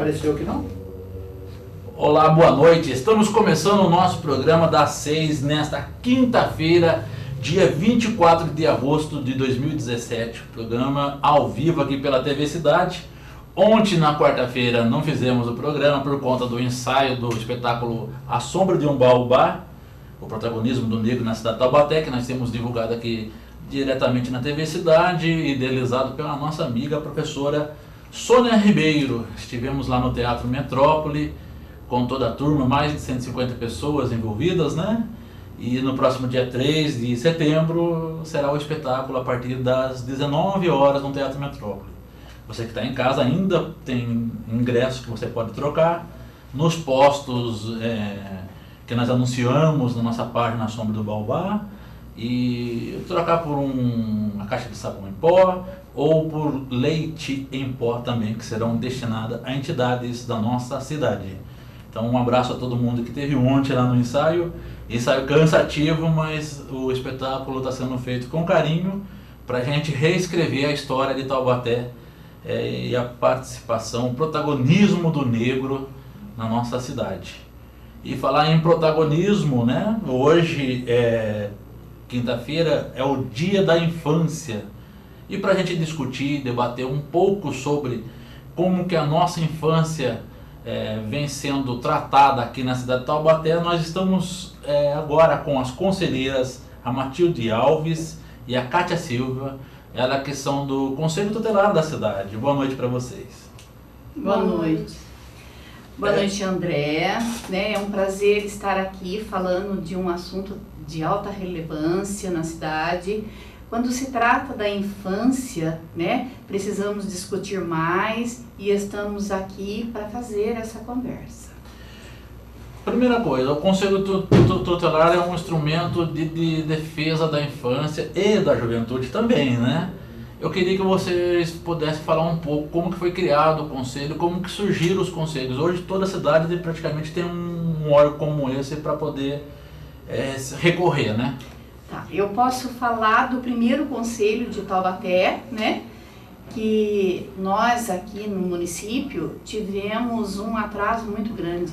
apareceu aqui não? Olá, boa noite. Estamos começando o nosso programa das 6 nesta quinta-feira, dia 24 de agosto de 2017. Programa ao vivo aqui pela TV Cidade. Ontem, na quarta-feira, não fizemos o programa por conta do ensaio do espetáculo A Sombra de um Baobá, o protagonismo do negro na cidade de Taubaté, que nós temos divulgado aqui diretamente na TV Cidade, idealizado pela nossa amiga, a professora Sônia Ribeiro. Estivemos lá no Teatro Metrópole, com toda a turma, mais de 150 pessoas envolvidas, né? E no próximo dia 3 de setembro será o espetáculo a partir das 19 horas no Teatro Metrópole. Você que está em casa ainda tem ingressos que você pode trocar nos postos que nós anunciamos na nossa página Sombra do Baobá, e trocar por uma caixa de sabão em pó ou por leite em pó também, que serão destinadas a entidades da nossa cidade. Então um abraço a todo mundo que teve ontem lá no ensaio cansativo, mas o espetáculo está sendo feito com carinho para a gente reescrever a história de Taubaté e a participação, o protagonismo do negro na nossa cidade. E falar em protagonismo, né? Hoje, quinta-feira, é o Dia da Infância. E para a gente discutir, debater um pouco sobre como que a nossa infância vem sendo tratada aqui na cidade de Taubaté, nós estamos agora com as conselheiras, a Matilde Alves e a Kátia Silva, elas que são do Conselho Tutelar da cidade. Boa noite para vocês. Boa noite. Boa noite, André. É um prazer estar aqui falando de um assunto de alta relevância na cidade. Quando se trata da infância, precisamos discutir mais e estamos aqui para fazer essa conversa. Primeira coisa, o Conselho Tutelar é um instrumento de defesa da infância e da juventude também, né? Eu queria que vocês pudessem falar um pouco como que foi criado o Conselho, como que surgiram os conselhos. Hoje toda a cidade praticamente tem um órgão como esse para poder recorrer, né? Tá, eu posso falar do primeiro Conselho de Taubaté, que nós aqui no município tivemos um atraso muito grande.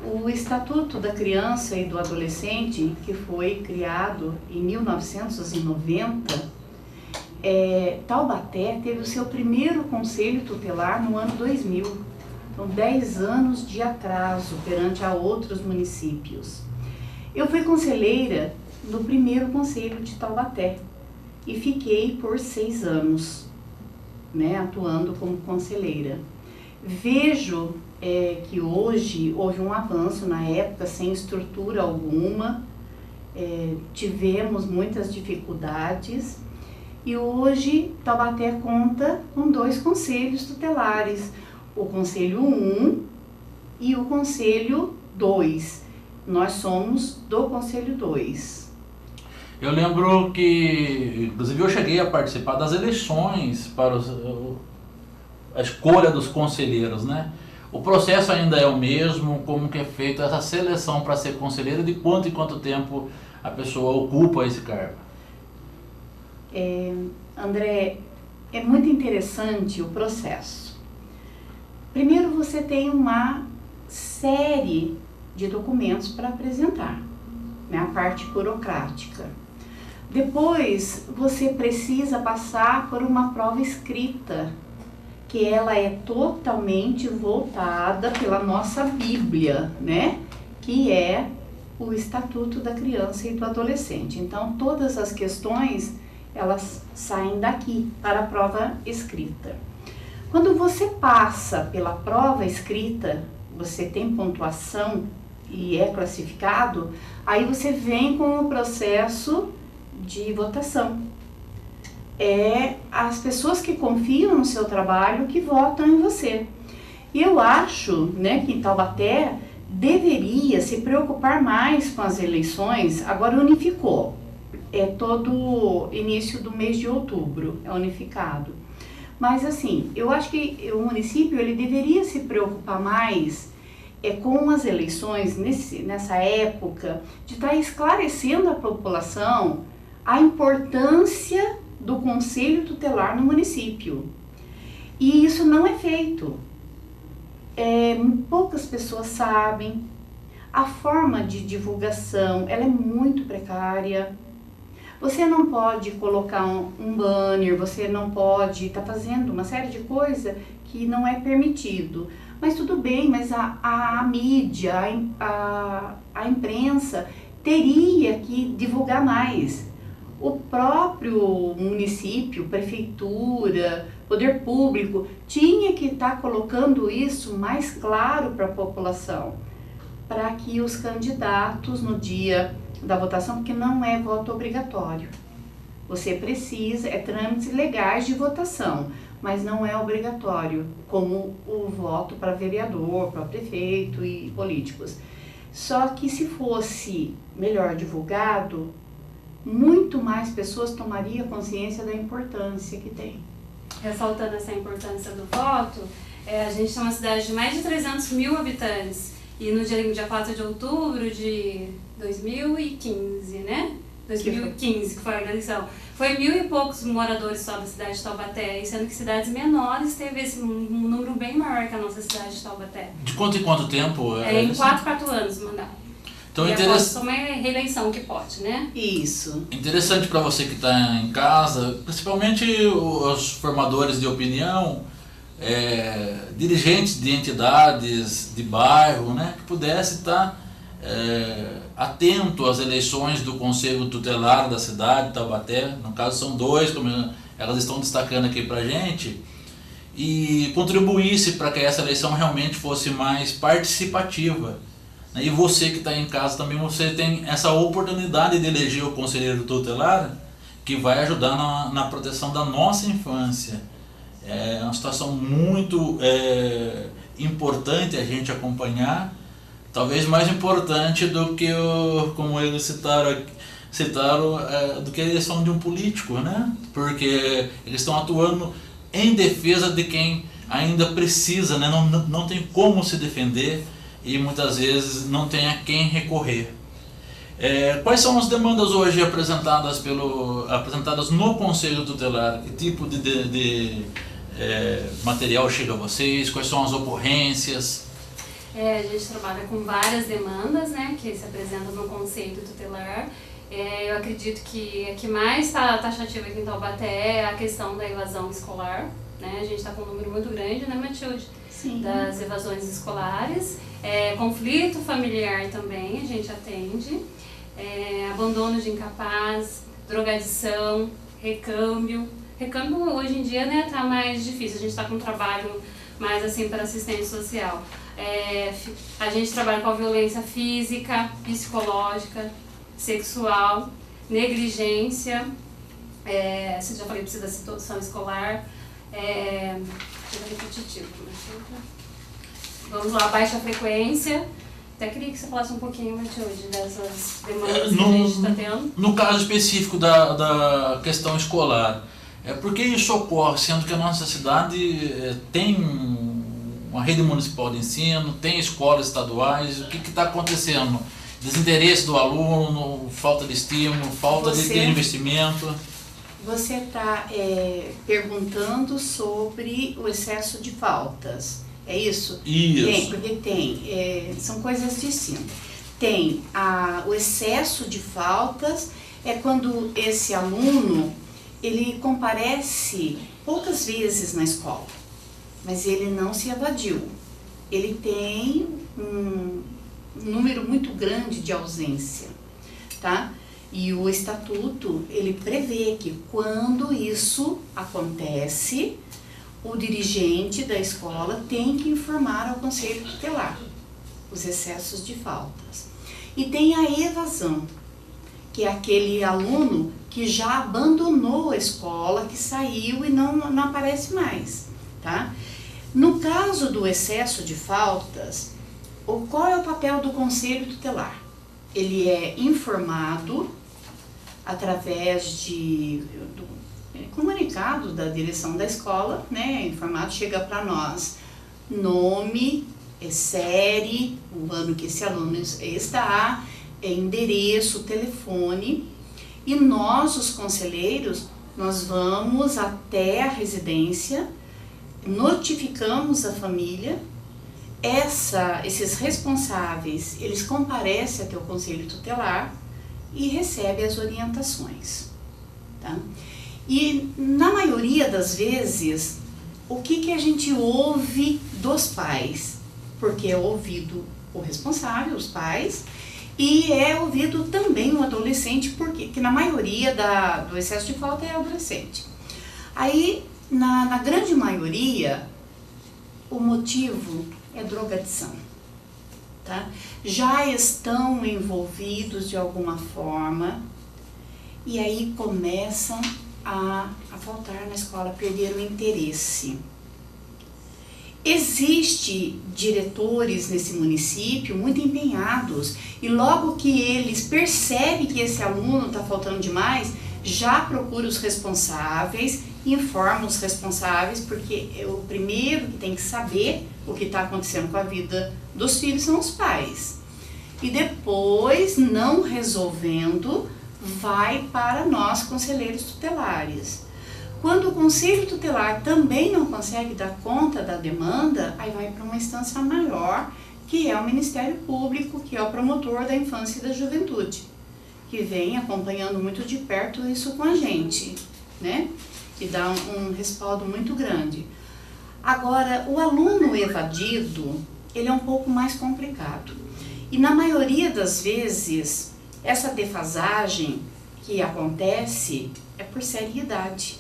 O Estatuto da Criança e do Adolescente, que foi criado em 1990, Taubaté teve o seu primeiro Conselho Tutelar no ano 2000. Então, 10 anos de atraso perante a outros municípios. Eu fui conselheira no primeiro Conselho de Taubaté e fiquei por 6 anos, atuando como conselheira. Vejo que hoje houve um avanço, na época sem estrutura alguma, tivemos muitas dificuldades e hoje Taubaté conta com 2 conselhos tutelares, o Conselho 1 e o Conselho 2. Nós somos do Conselho 2. Eu lembro que, inclusive, eu cheguei a participar das eleições para a escolha dos conselheiros, né? O processo ainda é o mesmo, como que é feita essa seleção para ser conselheiro, de quanto em quanto tempo a pessoa ocupa esse cargo? André, é muito interessante o processo. Primeiro você tem uma série de documentos para apresentar, a parte burocrática. Depois você precisa passar por uma prova escrita, que ela é totalmente voltada pela nossa Bíblia, que é o Estatuto da Criança e do Adolescente. Então, todas as questões, elas saem daqui para a prova escrita. Quando você passa pela prova escrita, você tem pontuação e é classificado, aí você vem com o processo de votação. As pessoas que confiam no seu trabalho que votam em você. E eu acho que Taubaté deveria se preocupar mais com as eleições. Agora unificou, todo início do mês de outubro é unificado. Mas assim, eu acho que o município ele deveria se preocupar mais com as eleições nessa época, de estar esclarecendo a população a importância do Conselho Tutelar no município. E isso não é feito. poucas pessoas sabem. A forma de divulgação, ela é muito precária. Você não pode colocar um banner, você não pode estar fazendo uma série de coisas que não é permitido. Mas tudo bem, mas a mídia, a imprensa teria que divulgar mais. O próprio município, prefeitura, poder público, tinha que estar colocando isso mais claro para a população, para que os candidatos no dia da votação, porque não é voto obrigatório. Você precisa, trâmites legais de votação, mas não é obrigatório, como o voto para vereador, para prefeito e políticos. Só que se fosse melhor divulgado, muito mais pessoas tomariam consciência da importância que tem. Ressaltando essa importância do voto, a gente é uma cidade de mais de 300 mil habitantes. E no dia 4 de outubro de 2015, né? 2015, que foi a eleição. Foi 1.000 e poucos moradores só da cidade de Taubaté, sendo que cidades menores teve um número bem maior que a nossa cidade de Taubaté. De quanto em quanto tempo? Em 4 anos mandato. Então, só uma reeleição que pode, né? Isso. Interessante para você que está em casa, principalmente os formadores de opinião, dirigentes de entidades de bairro, né, que pudesse estar atento às eleições do Conselho Tutelar da cidade de Taubaté. No caso são 2, como elas estão destacando aqui para a gente, e contribuísse para que essa eleição realmente fosse mais participativa. E você que está em casa também, você tem essa oportunidade de eleger o conselheiro tutelar, que vai ajudar na proteção da nossa infância. É uma situação muito importante a gente acompanhar, talvez mais importante do que, como eles citaram, do que a eleição de um político, né? Porque eles estão atuando em defesa de quem ainda precisa, né? Não tem como se defender e muitas vezes não tem a quem recorrer. Quais são as demandas hoje apresentadas no Conselho Tutelar? Que tipo de material chega a vocês? Quais são as ocorrências? A gente trabalha com várias demandas, né, que se apresentam no Conselho Tutelar. Eu acredito que a que mais está taxativa aqui em Taubaté é a questão da evasão escolar. Né? A gente está com um número muito grande, né, Matilde? Sim. Das evasões escolares. Conflito familiar também a gente atende. Abandono de incapaz, drogadição, recâmbio. Recâmbio hoje em dia, né, tá mais difícil, a gente está com um trabalho mais assim para assistente social. A gente trabalha com a violência física, psicológica, sexual, negligência, você já falei, precisa da situação escolar, repetitivo. Vamos lá, baixa frequência. Até queria que você falasse um pouquinho, Matilde, dessas demandas que a gente está tendo. No caso específico da questão escolar, por que isso ocorre, sendo que a nossa cidade tem uma rede municipal de ensino, tem escolas estaduais? O que está acontecendo? Desinteresse do aluno, falta de estímulo, falta de investimento? Você está perguntando sobre o excesso de faltas, é isso? Isso. Porque são coisas distintas. Tem o excesso de faltas, quando esse aluno ele comparece poucas vezes na escola, mas ele não se evadiu. Ele tem um número muito grande de ausência, tá? E o estatuto, ele prevê que quando isso acontece, o dirigente da escola tem que informar ao conselho tutelar os excessos de faltas. E tem a evasão, que é aquele aluno que já abandonou a escola, que saiu e não aparece mais, tá? No caso do excesso de faltas, qual é o papel do conselho tutelar? Ele é informado através de comunicados da direção da escola, né? Informado, chega para nós nome, série, o ano que esse aluno está, endereço, telefone, e nós, os conselheiros, nós vamos até a residência, notificamos a família esses responsáveis, eles comparecem até o Conselho Tutelar e recebem as orientações, tá? E na maioria das vezes, o que a gente ouve dos pais? Porque é ouvido o responsável, os pais, e é ouvido também o adolescente, porque na maioria do excesso de falta é adolescente. Aí, na grande maioria, o motivo é drogadição, tá? Já estão envolvidos de alguma forma e aí começam a faltar na escola, perder o interesse. Existem diretores nesse município muito empenhados e logo que eles percebem que esse aluno está faltando demais, já procura os responsáveis, informa os responsáveis, porque o primeiro que tem que saber o que está acontecendo com a vida dos filhos são os pais. E depois, não resolvendo, vai para nós, conselheiros tutelares. Quando o conselho tutelar também não consegue dar conta da demanda, aí vai para uma instância maior, que é o Ministério Público, que é o promotor da infância e da juventude, que vem acompanhando muito de perto isso com a gente, né? Que dá um respaldo muito grande. Agora, o aluno evadido, ele é um pouco mais complicado. E na maioria das vezes, essa defasagem que acontece é por seriedade.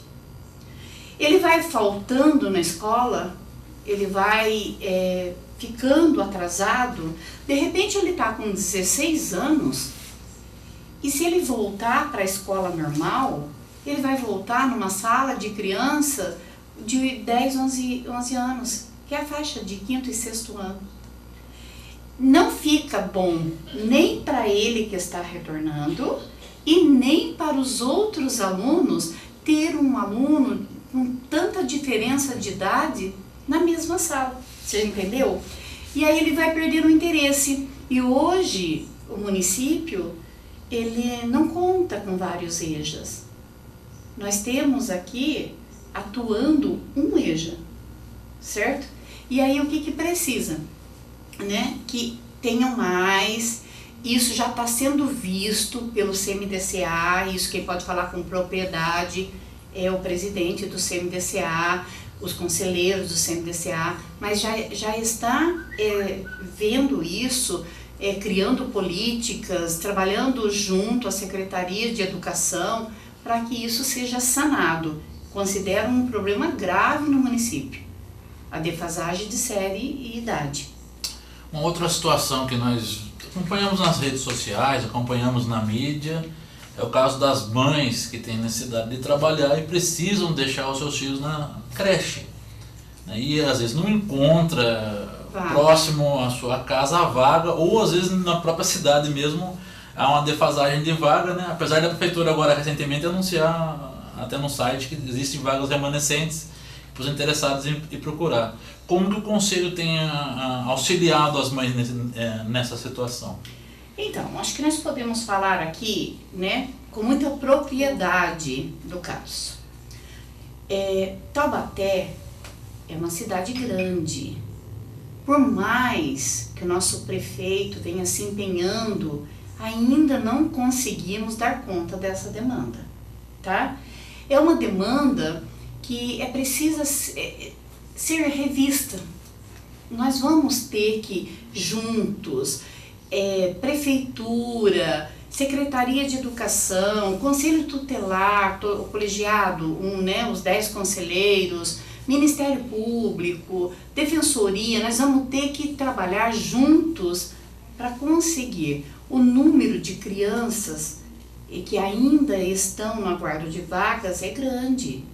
Ele vai faltando na escola, ele vai ficando atrasado, de repente ele está com 16 anos, e se ele voltar para a escola normal, ele vai voltar numa sala de criança de 10, 11 anos, que é a faixa de 5º e 6º ano. Não fica bom nem para ele que está retornando e nem para os outros alunos ter um aluno com tanta diferença de idade na mesma sala. Você entendeu? E aí ele vai perder o interesse. E hoje o município, ele não conta com vários EJAs. Nós temos aqui atuando um EJA, certo? E aí o que precisa? Né? Que tenham mais. Isso já está sendo visto pelo CMDCA, isso quem pode falar com propriedade é o presidente do CMDCA, os conselheiros do CMDCA, mas já está vendo isso, criando políticas, trabalhando junto à Secretaria de Educação para que isso seja sanado. Considero um problema grave no município, a defasagem de série e idade. Uma outra situação que nós acompanhamos nas redes sociais, acompanhamos na mídia, é o caso das mães que têm necessidade de trabalhar e precisam deixar os seus filhos na creche. E às vezes não encontra próximo à sua casa a vaga, ou às vezes na própria cidade mesmo há uma defasagem de vaga, né? Apesar da prefeitura agora recentemente anunciar até no site que existem vagas remanescentes para os interessados em procurar. Como que o Conselho tem auxiliado as mães nessa situação? Então, acho que nós podemos falar aqui, né, com muita propriedade do caso. Taubaté é uma cidade grande. Por mais que o nosso prefeito venha se empenhando, ainda não conseguimos dar conta dessa demanda, tá? É uma demanda que precisa ser revista. Nós vamos ter que, juntos, prefeitura, Secretaria de Educação, Conselho Tutelar, o colegiado, os 10 conselheiros, Ministério Público, Defensoria, nós vamos ter que trabalhar juntos para conseguir o número de crianças que ainda estão no aguardo de vagas é grande.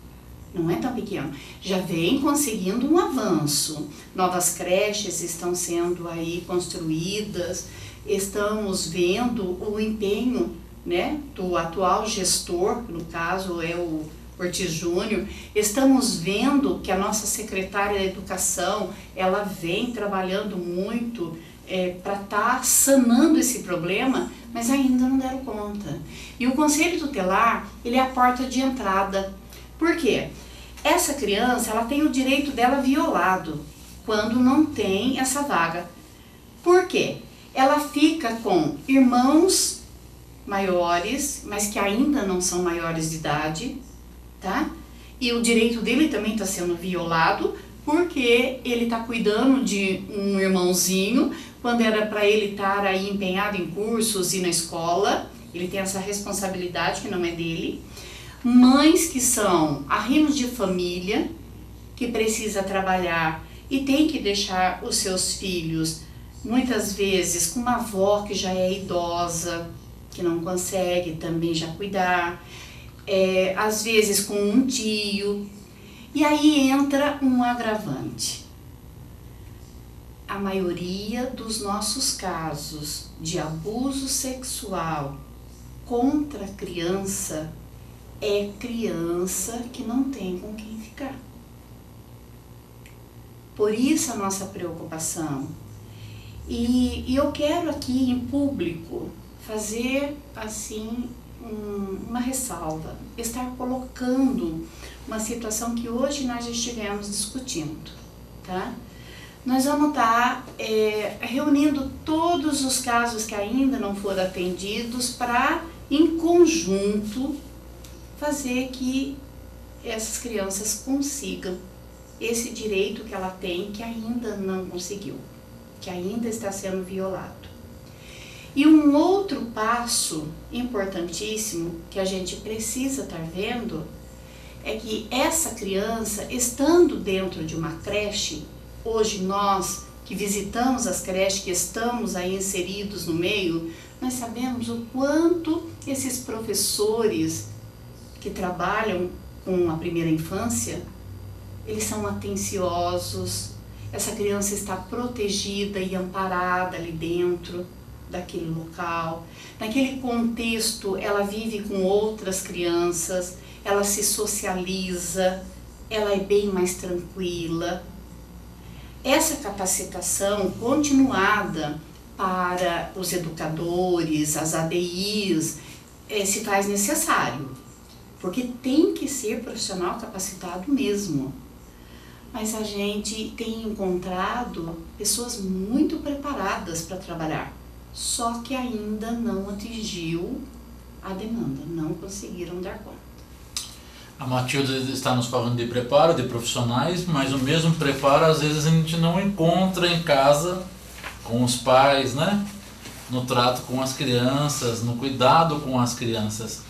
Não é tão pequeno, já vem conseguindo um avanço, novas creches estão sendo aí construídas, estamos vendo o empenho, né, do atual gestor, no caso é o Ortiz Júnior, estamos vendo que a nossa secretária da Educação, ela vem trabalhando muito para estar sanando esse problema, mas ainda não deram conta. E o Conselho Tutelar, ele é a porta de entrada. Por quê? Essa criança, ela tem o direito dela violado. quando não tem essa vaga. Por quê? Ela fica com irmãos maiores, mas que ainda não são maiores de idade, tá? E o direito dele também está sendo violado, porque ele está cuidando de um irmãozinho, quando era para ele estar aí empenhado em cursos e na escola. Ele tem essa responsabilidade que não é dele. Mães que são arrimos de família, que precisa trabalhar e tem que deixar os seus filhos, muitas vezes com uma avó que já é idosa, que não consegue também já cuidar, às vezes com um tio. E aí entra um agravante. A maioria dos nossos casos de abuso sexual contra a criança é criança que não tem com quem ficar. Por isso a nossa preocupação. E eu quero aqui em público fazer assim uma ressalva, estar colocando uma situação que hoje nós já estivemos discutindo, tá? Nós vamos estar reunindo todos os casos que ainda não foram atendidos para, em conjunto, fazer que essas crianças consigam esse direito que ela tem, que ainda não conseguiu, que ainda está sendo violado. E um outro passo importantíssimo que a gente precisa estar vendo é que essa criança, estando dentro de uma creche, hoje nós que visitamos as creches, que estamos aí inseridos no meio, nós sabemos o quanto esses professores que trabalham com a primeira infância, eles são atenciosos, essa criança está protegida e amparada ali dentro daquele local. Naquele contexto, ela vive com outras crianças, ela se socializa, ela é bem mais tranquila. Essa capacitação continuada para os educadores, as ADIs, se faz necessário, porque tem que ser profissional capacitado mesmo. Mas a gente tem encontrado pessoas muito preparadas para trabalhar, só que ainda não atingiu a demanda, não conseguiram dar conta. A Matilda está nos falando de preparo, de profissionais, mas o mesmo preparo às vezes a gente não encontra em casa com os pais, né? No trato com as crianças, no cuidado com as crianças.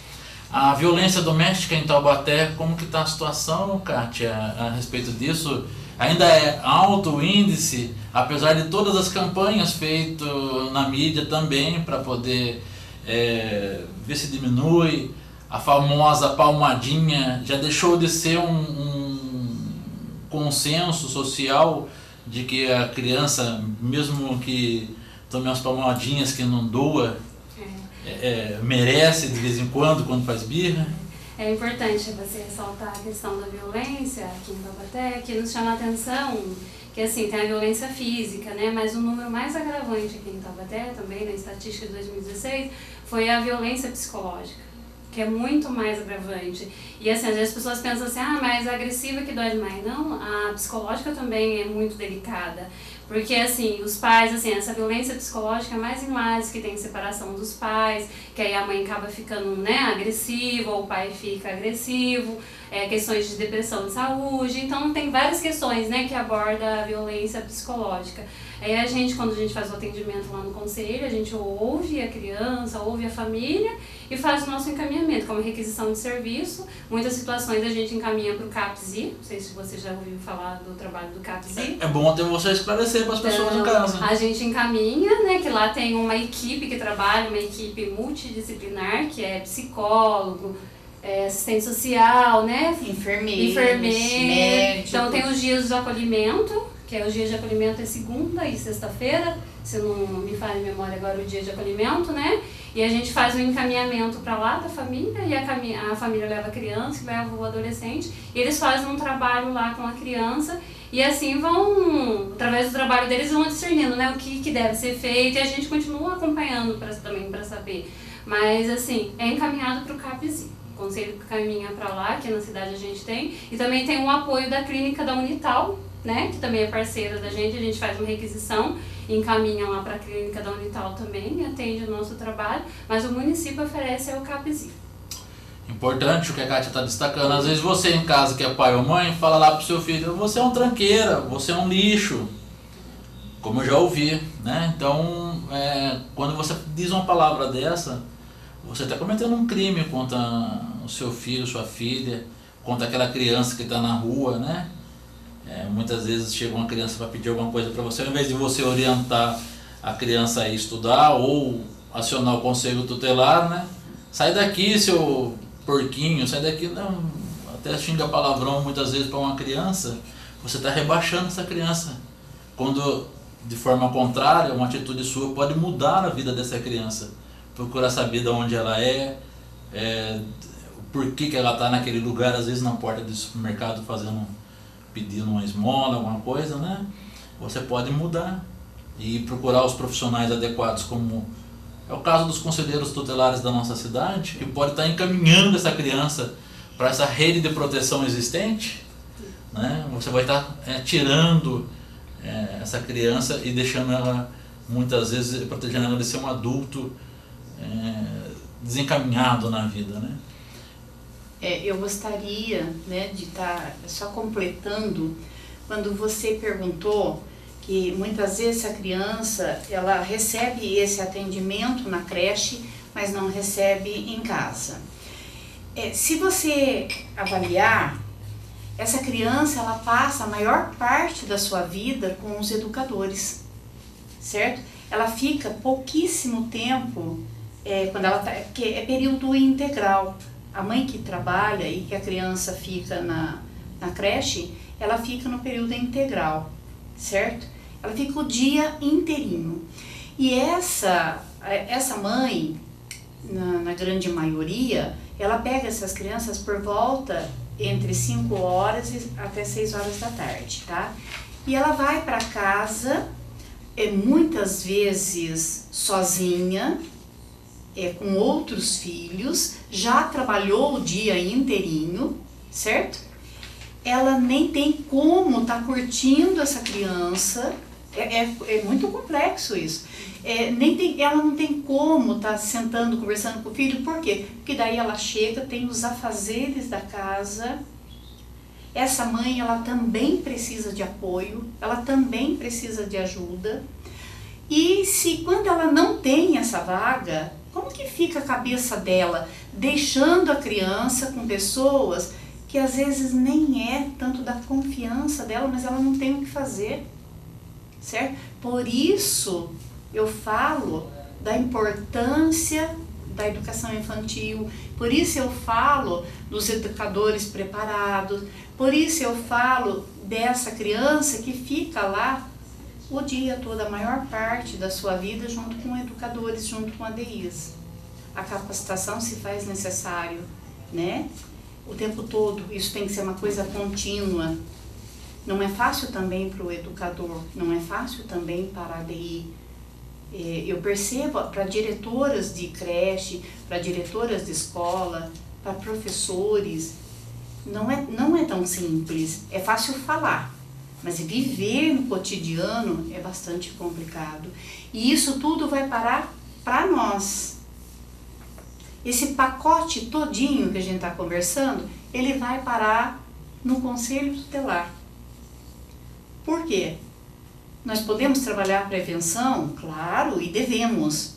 A violência doméstica em Taubaté, como que está a situação, Kátia, a respeito disso? Ainda é alto o índice, apesar de todas as campanhas feitas na mídia também, para poder ver se diminui. A famosa palmadinha já deixou de ser um consenso social de que a criança, mesmo que tome umas palmadinhas que não doa, merece de vez em quando faz birra. É importante você ressaltar a questão da violência aqui em Taubaté, que nos chama a atenção, que assim, tem a violência física, né? Mas o número mais agravante aqui em Taubaté, também na estatística de 2016, foi a violência psicológica, que é muito mais agravante. E assim, às vezes as pessoas pensam assim, mas a agressiva que dói mais. Não, a psicológica também é muito delicada. Porque assim, os pais, assim, essa violência psicológica é mais em lares que tem separação dos pais, que aí a mãe acaba ficando, né, agressiva, ou o pai fica agressivo, questões de depressão de saúde. Então tem várias questões, né, que aborda a violência psicológica. Aí a gente, quando a gente faz o atendimento lá no conselho, a gente ouve a criança, ouve a família e faz o nosso encaminhamento, como requisição de serviço. Muitas situações a gente encaminha para o CAPSI, não sei se você já ouviu falar do trabalho do CAPSI. É bom até você esclarecer para as pessoas em casa. A gente encaminha, né, que lá tem uma equipe que trabalha, uma equipe multidisciplinar, que é psicólogo, assistente social, né, enfermeiro, médico. Então tem os dias de acolhimento, que os dias de acolhimento é segunda e sexta-feira, se não me falha a memória agora o dia de acolhimento, né? E a gente faz um encaminhamento para lá da família, e a família leva a criança, leva o adolescente, e eles fazem um trabalho lá com a criança, e assim vão, através do trabalho deles, vão discernindo, né, o que deve ser feito, e a gente continua acompanhando também para saber. Mas assim, é encaminhado para o CAPSI. O conselho caminha para lá, que na cidade a gente tem, e também tem um apoio da clínica da Unital, né, que também é parceira da gente, a gente faz uma requisição, encaminha lá para a clínica da Unital também, atende o nosso trabalho, mas o município oferece o CAPzinho. Importante o que a Kátia está destacando. Às vezes você em casa, que é pai ou mãe, fala lá pro seu filho, você é um tranqueira, você é um lixo, como eu já ouvi, né? Então, quando você diz uma palavra dessa, você está cometendo um crime contra o seu filho, sua filha, contra aquela criança que está na rua, né? Muitas vezes chega uma criança para pedir alguma coisa para você, ao invés de você orientar a criança a estudar ou acionar o conselho tutelar, né? Sai daqui, seu porquinho, sai daqui, não, até xinga palavrão muitas vezes para uma criança, você está rebaixando essa criança. Quando, de forma contrária, uma atitude sua pode mudar a vida dessa criança. Procurar saber de onde ela por que ela está naquele lugar, às vezes na porta do supermercado pedindo uma esmola, alguma coisa, né? Você pode mudar e procurar os profissionais adequados, como é o caso dos conselheiros tutelares da nossa cidade, que pode estar encaminhando essa criança para essa rede de proteção existente, né? Você vai estar tirando essa criança e deixando ela, muitas vezes, protegendo ela de ser um adulto desencaminhado na vida, né? Eu gostaria, né, de estar só completando, quando você perguntou que muitas vezes a criança ela recebe esse atendimento na creche, mas não recebe em casa. Se você avaliar, essa criança ela passa a maior parte da sua vida com os educadores, certo? Ela fica pouquíssimo tempo, quando ela porque é período integral. A mãe que trabalha e que a criança fica na creche, ela fica no período integral, certo? Ela fica o dia inteirinho. E essa mãe, na grande maioria, ela pega essas crianças por volta entre 5 horas e até 6 horas da tarde, tá? E ela vai para casa, muitas vezes sozinha, com outros filhos, já trabalhou o dia inteirinho, certo? Ela nem tem como estar curtindo essa criança, é muito complexo isso. Ela não tem como estar sentando, conversando com o filho, por quê? Porque daí ela chega, tem os afazeres da casa. Essa mãe, ela também precisa de apoio, ela também precisa de ajuda. E quando ela não tem essa vaga, como que fica a cabeça dela, deixando a criança com pessoas que às vezes nem é tanto da confiança dela, mas ela não tem o que fazer, certo? Por isso eu falo da importância da educação infantil, por isso eu falo dos educadores preparados, por isso eu falo dessa criança que fica lá o dia todo, a maior parte da sua vida, junto com educadores, junto com ADIs. A capacitação se faz necessário, né? O tempo todo, isso tem que ser uma coisa contínua. Não é fácil também para o educador, não é fácil também para a ADI. Eu percebo para diretoras de creche, para diretoras de escola, para professores, não é tão simples. É fácil falar, mas viver no cotidiano é bastante complicado. E isso tudo vai parar para nós. Esse pacote todinho que a gente está conversando, ele vai parar no Conselho Tutelar. Por quê? Nós podemos trabalhar a prevenção, claro, e devemos,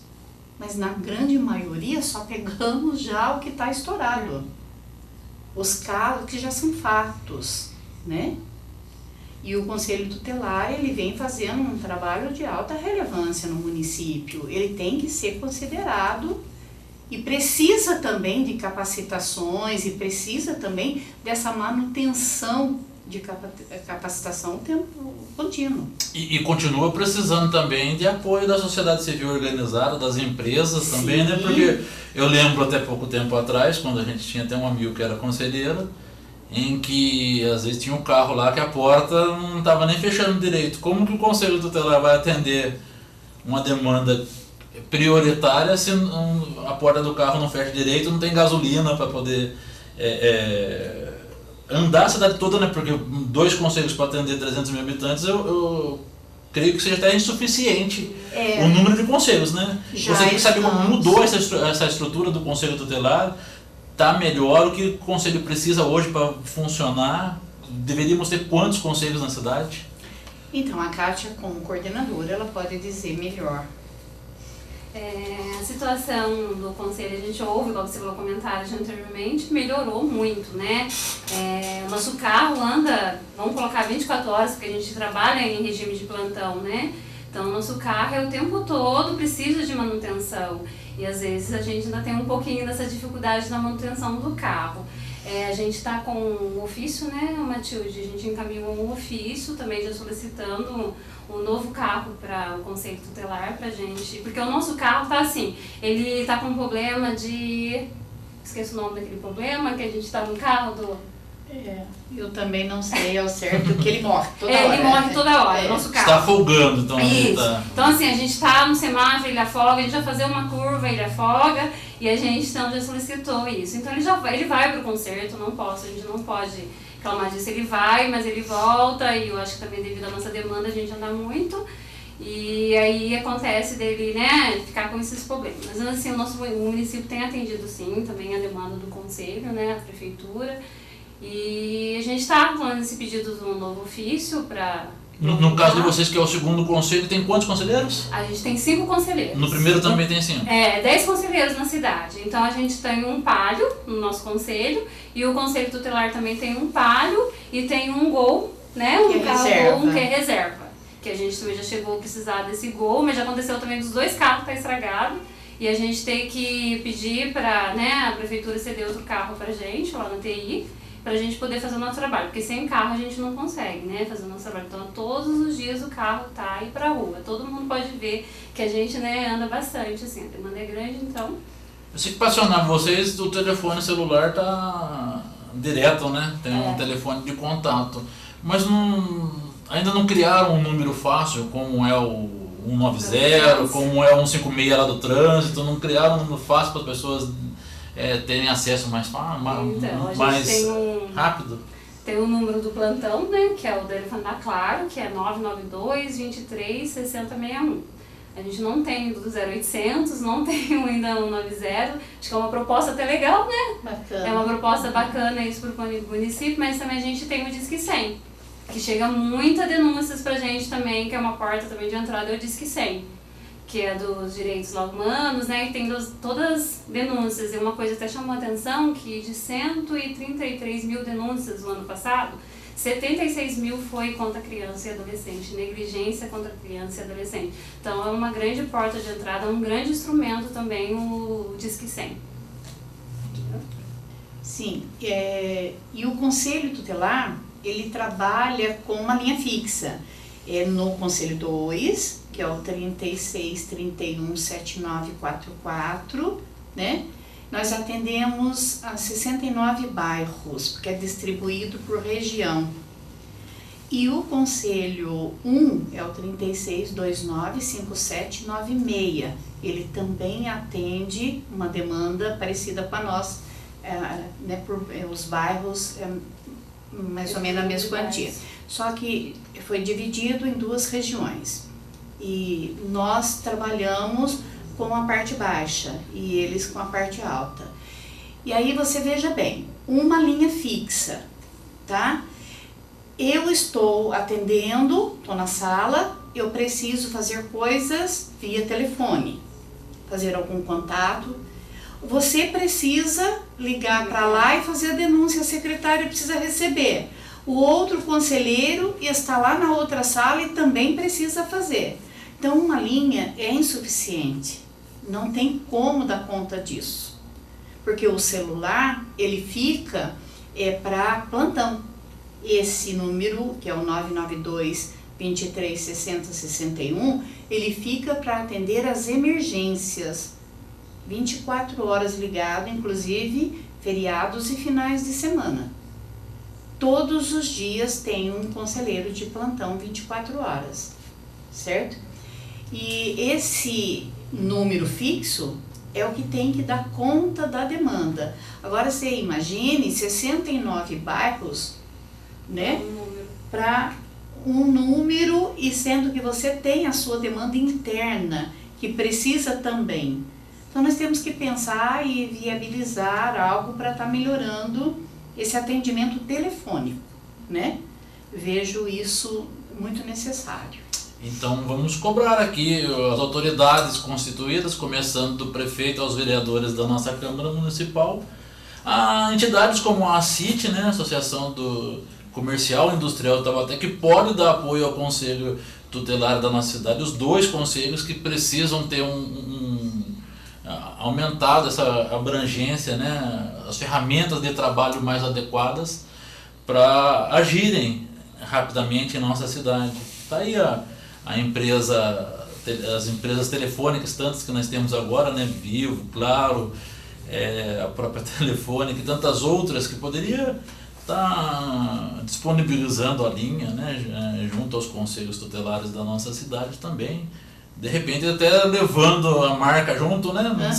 mas na grande maioria só pegamos já o que está estourado. Os casos que já são fatos, né? E o Conselho Tutelar, ele vem fazendo um trabalho de alta relevância no município. Ele tem que ser considerado e precisa também de capacitações e precisa também dessa manutenção de capacitação o tempo contínuo. E continua precisando também de apoio da sociedade civil organizada, das empresas também, né? Porque eu lembro até pouco tempo atrás, quando a gente tinha até um amigo que era conselheiro, em que às vezes tinha um carro lá que a porta não estava nem fechando direito. Como que o Conselho Tutelar vai atender uma demanda prioritária se a porta do carro não fecha direito, não tem gasolina para poder andar a cidade toda, né? Porque 2 conselhos para atender 300 mil habitantes, eu creio que seja até insuficiente o número de conselhos, né? Você sabe como mudou essa estrutura do conselho tutelar? Está melhor? O que o conselho precisa hoje para funcionar? Deveríamos ter quantos conselhos na cidade? Então, a Kátia, como coordenadora, ela pode dizer melhor. A situação do conselho, a gente ouve, igual você falou comentários anteriormente, melhorou muito, né? Nosso carro anda, vamos colocar 24 horas, porque a gente trabalha em regime de plantão, né? Então, nosso carro é o tempo todo, precisa de manutenção. E às vezes a gente ainda tem um pouquinho dessa dificuldade na manutenção do carro. A gente está com um ofício, né, Matilde? A gente encaminhou um ofício também já solicitando um novo carro para o Conselho Tutelar pra gente. Porque o nosso carro tá assim, ele tá com um problema de... Esqueço o nome daquele problema, que a gente tá no carro do... Eu também não sei ao certo que ele morre toda hora. Ele morre toda hora, nosso carro. Está folgando, então. Isso. Tá... Então assim, a gente tá no semáforo, ele afoga, a gente vai fazer uma curva, ele afoga, e a gente então já solicitou isso. Então ele vai pro concerto, a gente não pode reclamar disso, ele vai, mas ele volta, e eu acho que também devido à nossa demanda a gente anda muito, e aí acontece dele, né, ficar com esses problemas. Mas assim, o município tem atendido sim, também a demanda do conselho, né, a prefeitura, e a gente está falando esse pedido de um novo ofício para... No caso de vocês, que é o segundo conselho, tem quantos conselheiros? A gente tem 5 conselheiros. No primeiro também tem 5? 10 conselheiros na cidade. Então a gente tem um palio no nosso conselho, e o conselho tutelar também tem um palio e tem um gol, né? Um carro gol que é reserva. Que a gente também já chegou a precisar desse gol, mas já aconteceu também dos 2 carros que tá estragado. E a gente tem que pedir para, né, a prefeitura ceder outro carro pra gente lá na TI, pra gente poder fazer o nosso trabalho, porque sem carro a gente não consegue, né, fazer o nosso trabalho. Então, todos os dias o carro tá aí pra rua, todo mundo pode ver que a gente, né, anda bastante, assim, a demanda é grande, então... Eu sei que para acionar vocês, o telefone celular tá direto, né, tem um telefone de contato, mas ainda não criaram um número fácil, como é o 190, como é o 156 lá do trânsito, não criaram um número fácil para as pessoas... terem acesso mais rápido. Tem o número do plantão, né, que é o do Elefante da Claro, que é 992 23 6061. A gente não tem do 0800, não tem ainda o 190. Acho que é uma proposta até legal, né? Bacana. É uma proposta bacana isso para o município, mas também a gente tem o Disque 100, que chega muita denúncias pra gente também, que é uma porta também de entrada, é o Disque 100. Que é dos direitos humanos, né, e tem todas as denúncias. E uma coisa até chamou a atenção, que de 133 mil denúncias no ano passado, 76 mil foi contra criança e adolescente, negligência contra criança e adolescente. Então é uma grande porta de entrada, um grande instrumento também o Disque 100. Sim, e o Conselho Tutelar, ele trabalha com uma linha fixa. No Conselho 2, que é o 36 31 7944, né? Nós atendemos a 69 bairros, porque é distribuído por região. E o Conselho 1 é o 36 29 5796. Ele também atende uma demanda parecida com a nossa, né, por os bairros, mais ou menos a mesma quantia. Só que foi dividido em 2 regiões. E nós trabalhamos com a parte baixa e eles com a parte alta. E aí você veja bem, uma linha fixa, tá? Eu estou atendendo, estou na sala, eu preciso fazer coisas via telefone, fazer algum contato. Você precisa ligar para lá e fazer a denúncia, a secretária precisa receber. O outro conselheiro está lá na outra sala e também precisa fazer. Então, uma linha é insuficiente. Não tem como dar conta disso. Porque o celular, ele fica para plantão. Esse número, que é o 992 23 60 61, ele fica para atender as emergências. 24 horas ligado, inclusive feriados e finais de semana. Todos os dias tem um conselheiro de plantão 24 horas, certo? E esse número fixo é o que tem que dar conta da demanda. Agora você imagine 69 bairros, né, para um número, e sendo que você tem a sua demanda interna, que precisa também. Então nós temos que pensar e viabilizar algo para estar melhorando esse atendimento telefônico, né? Vejo isso muito necessário. Então vamos cobrar aqui as autoridades constituídas, começando do prefeito aos vereadores da nossa Câmara Municipal, a entidades como a CIT, né, Associação do Comercial e Industrial de Taubaté, que pode dar apoio ao Conselho Tutelar da nossa cidade, os dois conselhos que precisam ter aumentado essa abrangência, né, as ferramentas de trabalho mais adequadas para agirem rapidamente em nossa cidade. Está aí a empresa, as empresas telefônicas, tantas que nós temos agora, né, Vivo, Claro, a própria Telefônica e tantas outras que poderia estar disponibilizando a linha, né, junto aos conselhos tutelares da nossa cidade também. De repente até levando a marca junto, né? Não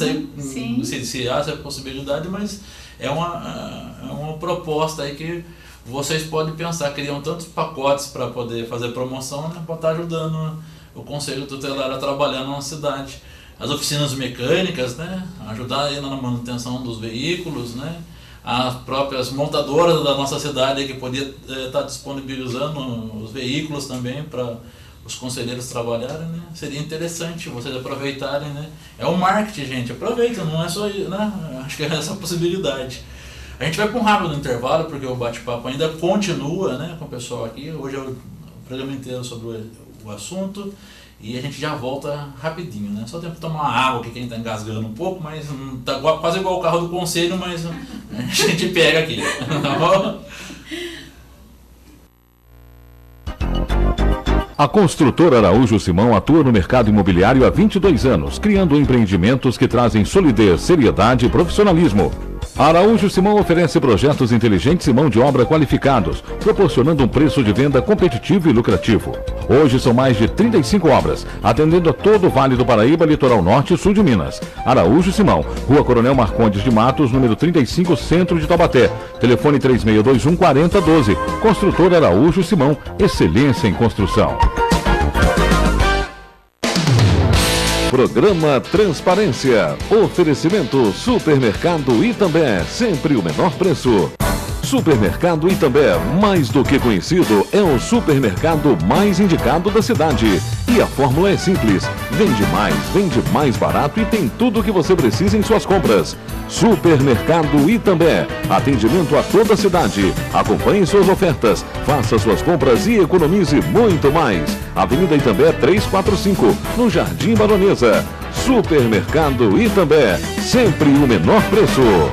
sei se há essa possibilidade, mas é uma proposta aí que vocês podem pensar. Criam tantos pacotes para poder fazer promoção, né? Para estar ajudando o Conselho Tutelar a trabalhar na nossa cidade. As oficinas mecânicas, né? Ajudar aí na manutenção dos veículos, né? As próprias montadoras da nossa cidade aí que podia estar disponibilizando os veículos também para os conselheiros trabalharem, né? Seria interessante vocês aproveitarem, né? É o marketing, gente, aproveita, não é só, né? Acho que é essa a possibilidade. A gente vai para um rápido intervalo, porque o bate-papo ainda continua, né, com o pessoal aqui. Hoje é o programa inteiro sobre o assunto e a gente já volta rapidinho, né? Só tem que tomar uma água, que quem está engasgando um pouco, mas tá quase igual o carro do conselho, mas a gente pega aqui, tá bom? A construtora Araújo Simão atua no mercado imobiliário há 22 anos, criando empreendimentos que trazem solidez, seriedade e profissionalismo. A Araújo Simão oferece projetos inteligentes e mão de obra qualificados, proporcionando um preço de venda competitivo e lucrativo. Hoje são mais de 35 obras, atendendo a todo o Vale do Paraíba, Litoral Norte e Sul de Minas. Araújo Simão, Rua Coronel Marcondes de Matos, número 35, Centro de Taubaté. Telefone 3621-4012. Construtora Araújo Simão, excelência em construção. Programa Transparência. Oferecimento Supermercado Itambé, sempre o menor preço. Supermercado Itambé, mais do que conhecido, é o supermercado mais indicado da cidade. E a fórmula é simples: vende mais barato e tem tudo o que você precisa em suas compras. Supermercado Itambé, atendimento a toda a cidade. Acompanhe suas ofertas, faça suas compras e economize muito mais. Avenida Itambé 345, no Jardim Baronesa. Supermercado Itambé, sempre o menor preço.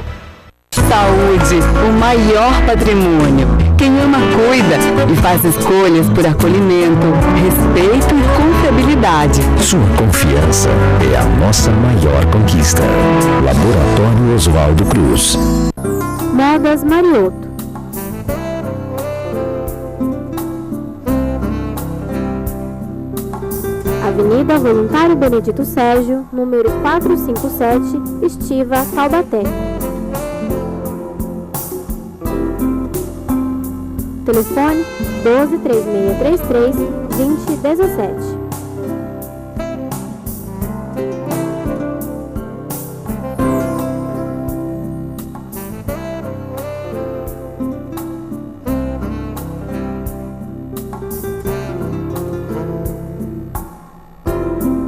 Saúde, o maior patrimônio. Quem ama cuida e faz escolhas por acolhimento, respeito e confiabilidade. Sua confiança é a nossa maior conquista. Laboratório Oswaldo Cruz. Modas Mariotto. Avenida Voluntário Benedito Sérgio, número 457, Estiva, Taubaté. Telefone 123633-2017.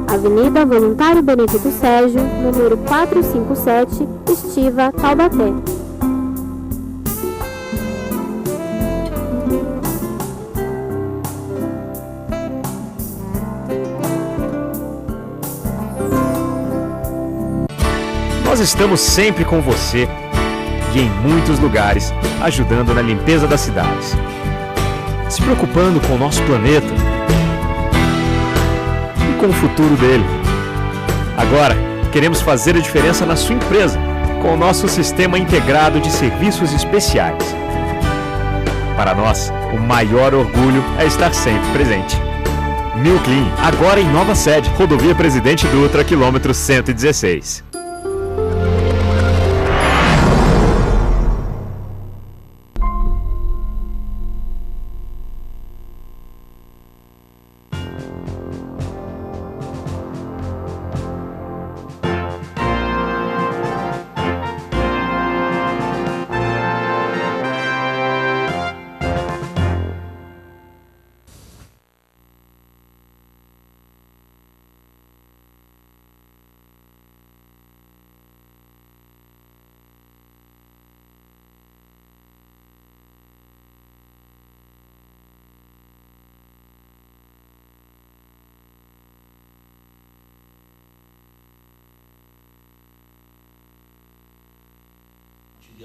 Avenida Voluntário Benedito Sérgio, número 457, Estiva, Taubaté. Nós estamos sempre com você e em muitos lugares, ajudando na limpeza das cidades, se preocupando com o nosso planeta e com o futuro dele. Agora, queremos fazer a diferença na sua empresa com o nosso sistema integrado de serviços especiais. Para nós, o maior orgulho é estar sempre presente. New Clean, agora em nova sede, Rodovia Presidente Dutra, quilômetro 116.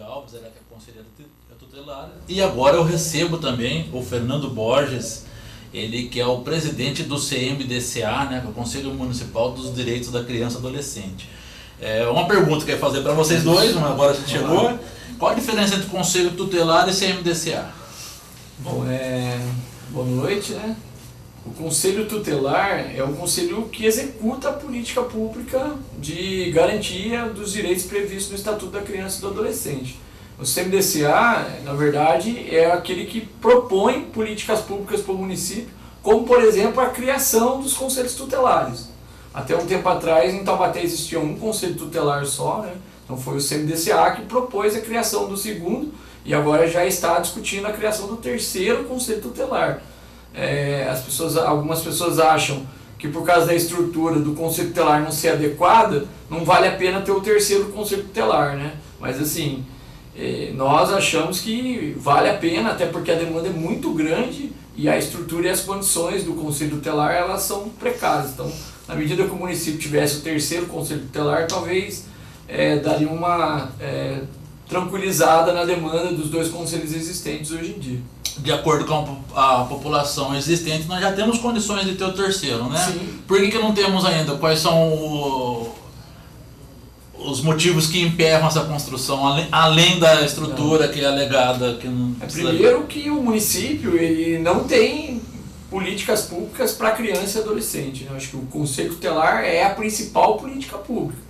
Alves, ela que é conselheira tutelar. E agora eu recebo também o Fernando Borges, ele que é o presidente do CMDCA, né, que é o Conselho Municipal dos Direitos da Criança e Adolescente. Uma pergunta que eu ia fazer para vocês dois, mas agora você chegou. Qual a diferença entre Conselho Tutelar e CMDCA? Bom, boa noite, né? O Conselho Tutelar é um conselho que executa a política pública de garantia dos direitos previstos no Estatuto da Criança e do Adolescente. O CMDCA, na verdade, é aquele que propõe políticas públicas para o município, como, por exemplo, a criação dos conselhos tutelares. Até um tempo atrás, em Taubaté, existia um conselho tutelar só, né? Então foi o CMDCA que propôs a criação do segundo e agora já está discutindo a criação do terceiro conselho tutelar. Algumas pessoas acham que por causa da estrutura do conselho tutelar não ser adequada, não vale a pena ter o terceiro conselho tutelar, né? Mas assim, nós achamos que vale a pena, até porque a demanda é muito grande e a estrutura e as condições do conselho tutelar elas são precárias. Então, na medida que o município tivesse o terceiro conselho tutelar, talvez daria uma tranquilizada na demanda dos dois conselhos existentes hoje em dia. De acordo com a população existente, nós já temos condições de ter o terceiro, né? Sim. Por que não temos ainda? Quais são os motivos que emperram essa construção, além da estrutura que é alegada? Que não primeiro que o município ele não tem políticas públicas para criança e adolescente, né? Eu acho que o Conselho Tutelar é a principal política pública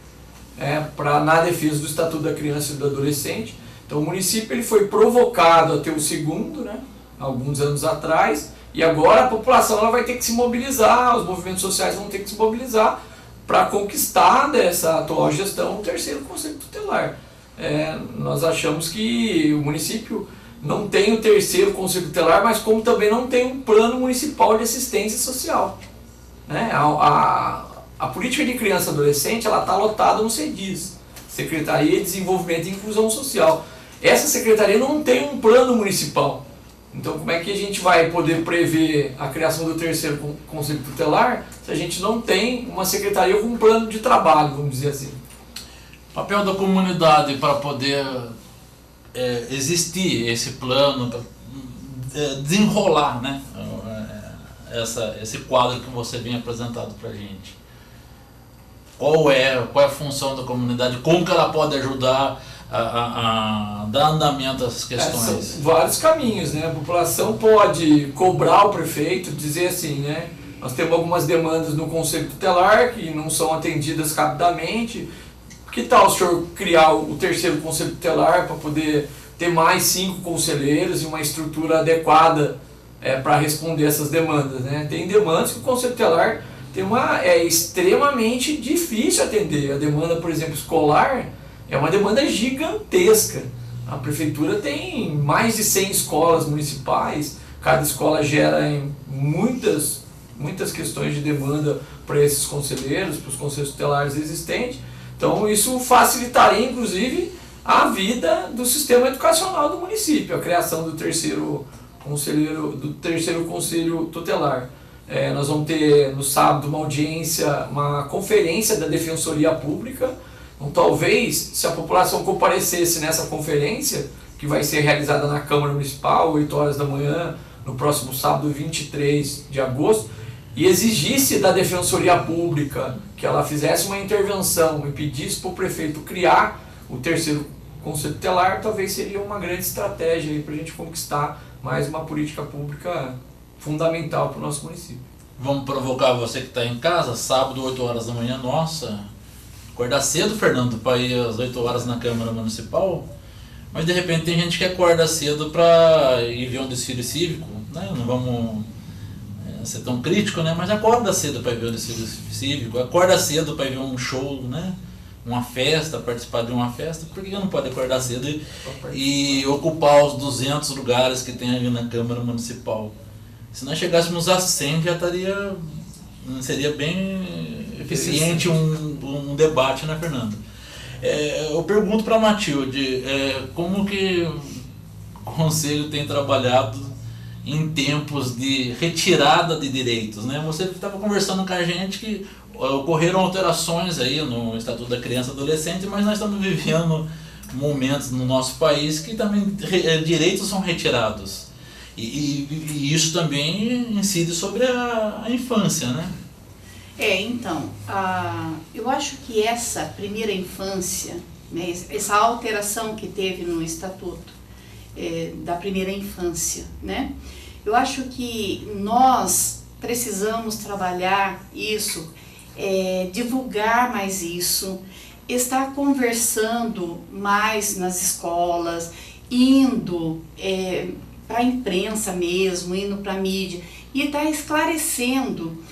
na defesa do Estatuto da Criança e do Adolescente. Então o município ele foi provocado a ter o segundo, né, alguns anos atrás, e agora a população ela vai ter que se mobilizar, os movimentos sociais vão ter que se mobilizar para conquistar dessa atual gestão o terceiro conselho tutelar. Nós achamos que o município não tem o terceiro conselho tutelar, mas como também não tem um plano municipal de assistência social, né? A política de criança e adolescente ela está lotada no CEDIS, Secretaria de Desenvolvimento e Inclusão Social. Essa secretaria não tem um plano municipal. Então como é que a gente vai poder prever a criação do terceiro conselho tutelar se a gente não tem uma secretaria com um plano de trabalho, vamos dizer assim? O papel da comunidade para poder existir esse plano, desenrolar, né, esse quadro que você vem apresentado para a gente. Qual é a função da comunidade? Como que ela pode ajudar a dar andamento a essas questões? São vários caminhos, né? A população pode cobrar o prefeito, dizer assim, né? Nós temos algumas demandas no Conselho Tutelar que não são atendidas rapidamente. Que tal o senhor criar o terceiro Conselho Tutelar para poder ter mais 5 conselheiros e uma estrutura adequada para responder essas demandas, né? Tem demandas que o Conselho Tutelar é extremamente difícil atender. A demanda, por exemplo, escolar é uma demanda gigantesca. A prefeitura tem mais de 100 escolas municipais, cada escola gera muitas questões de demanda para esses conselheiros, para os conselhos tutelares existentes. Então isso facilitaria, inclusive, a vida do sistema educacional do município, a criação do terceiro conselho tutelar. Nós vamos ter no sábado uma conferência da Defensoria Pública. Então talvez, se a população comparecesse nessa conferência, que vai ser realizada na Câmara Municipal, 8 horas da manhã, no próximo sábado, 23 de agosto, e exigisse da Defensoria Pública que ela fizesse uma intervenção e pedisse para o prefeito criar o terceiro conselho tutelar, talvez seria uma grande estratégia para a gente conquistar mais uma política pública fundamental para o nosso município. Vamos provocar você que está em casa, sábado, 8 horas da manhã, nossa, acordar cedo, Fernando, para ir às 8 horas na Câmara Municipal, mas de repente tem gente que acorda cedo para ir ver um desfile cívico, né? Não vamos ser tão crítico, né? Mas acorda cedo para ver um desfile cívico, acorda cedo para ver um show, né? Uma festa, participar de uma festa. Por que não pode acordar cedo e ocupar os 200 lugares que tem ali na Câmara Municipal? Se nós chegássemos a 100, seria bem eficiente um debate, né, Fernando? Eu pergunto para a Matilde, como que o Conselho tem trabalhado em tempos de retirada de direitos, né? Você estava conversando com a gente que ocorreram alterações aí no Estatuto da Criança e Adolescente, mas nós estamos vivendo momentos no nosso país que também direitos são retirados. E isso também incide sobre a infância, né? Então, eu acho que essa primeira infância, né, essa alteração que teve no Estatuto da primeira infância, né, eu acho que nós precisamos trabalhar isso, divulgar mais isso, estar conversando mais nas escolas, indo para a imprensa mesmo, indo para a mídia, e estar esclarecendo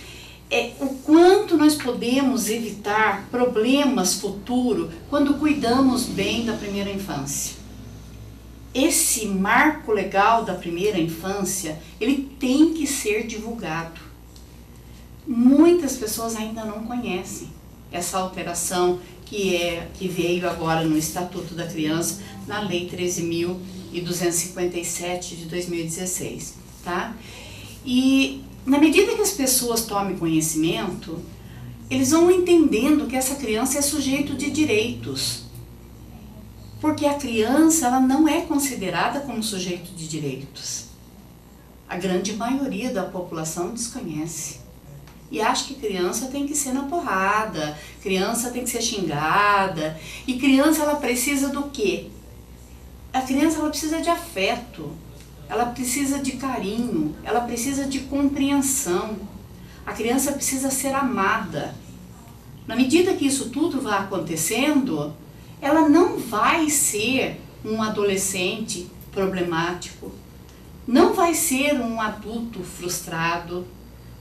o quanto nós podemos evitar problemas futuros quando cuidamos bem da primeira infância. Esse marco legal da primeira infância, ele tem que ser divulgado. Muitas pessoas ainda não conhecem essa alteração que veio agora no Estatuto da Criança, na Lei 13.257 de 2016, tá? E na medida que as pessoas tomem conhecimento, eles vão entendendo que essa criança é sujeito de direitos. Porque a criança, ela não é considerada como sujeito de direitos. A grande maioria da população desconhece. E acha que criança tem que ser na porrada, criança tem que ser xingada. E criança, ela precisa do quê? A criança, ela precisa de afeto. Ela precisa de carinho, ela precisa de compreensão. A criança precisa ser amada. Na medida que isso tudo vai acontecendo, ela não vai ser um adolescente problemático, não vai ser um adulto frustrado,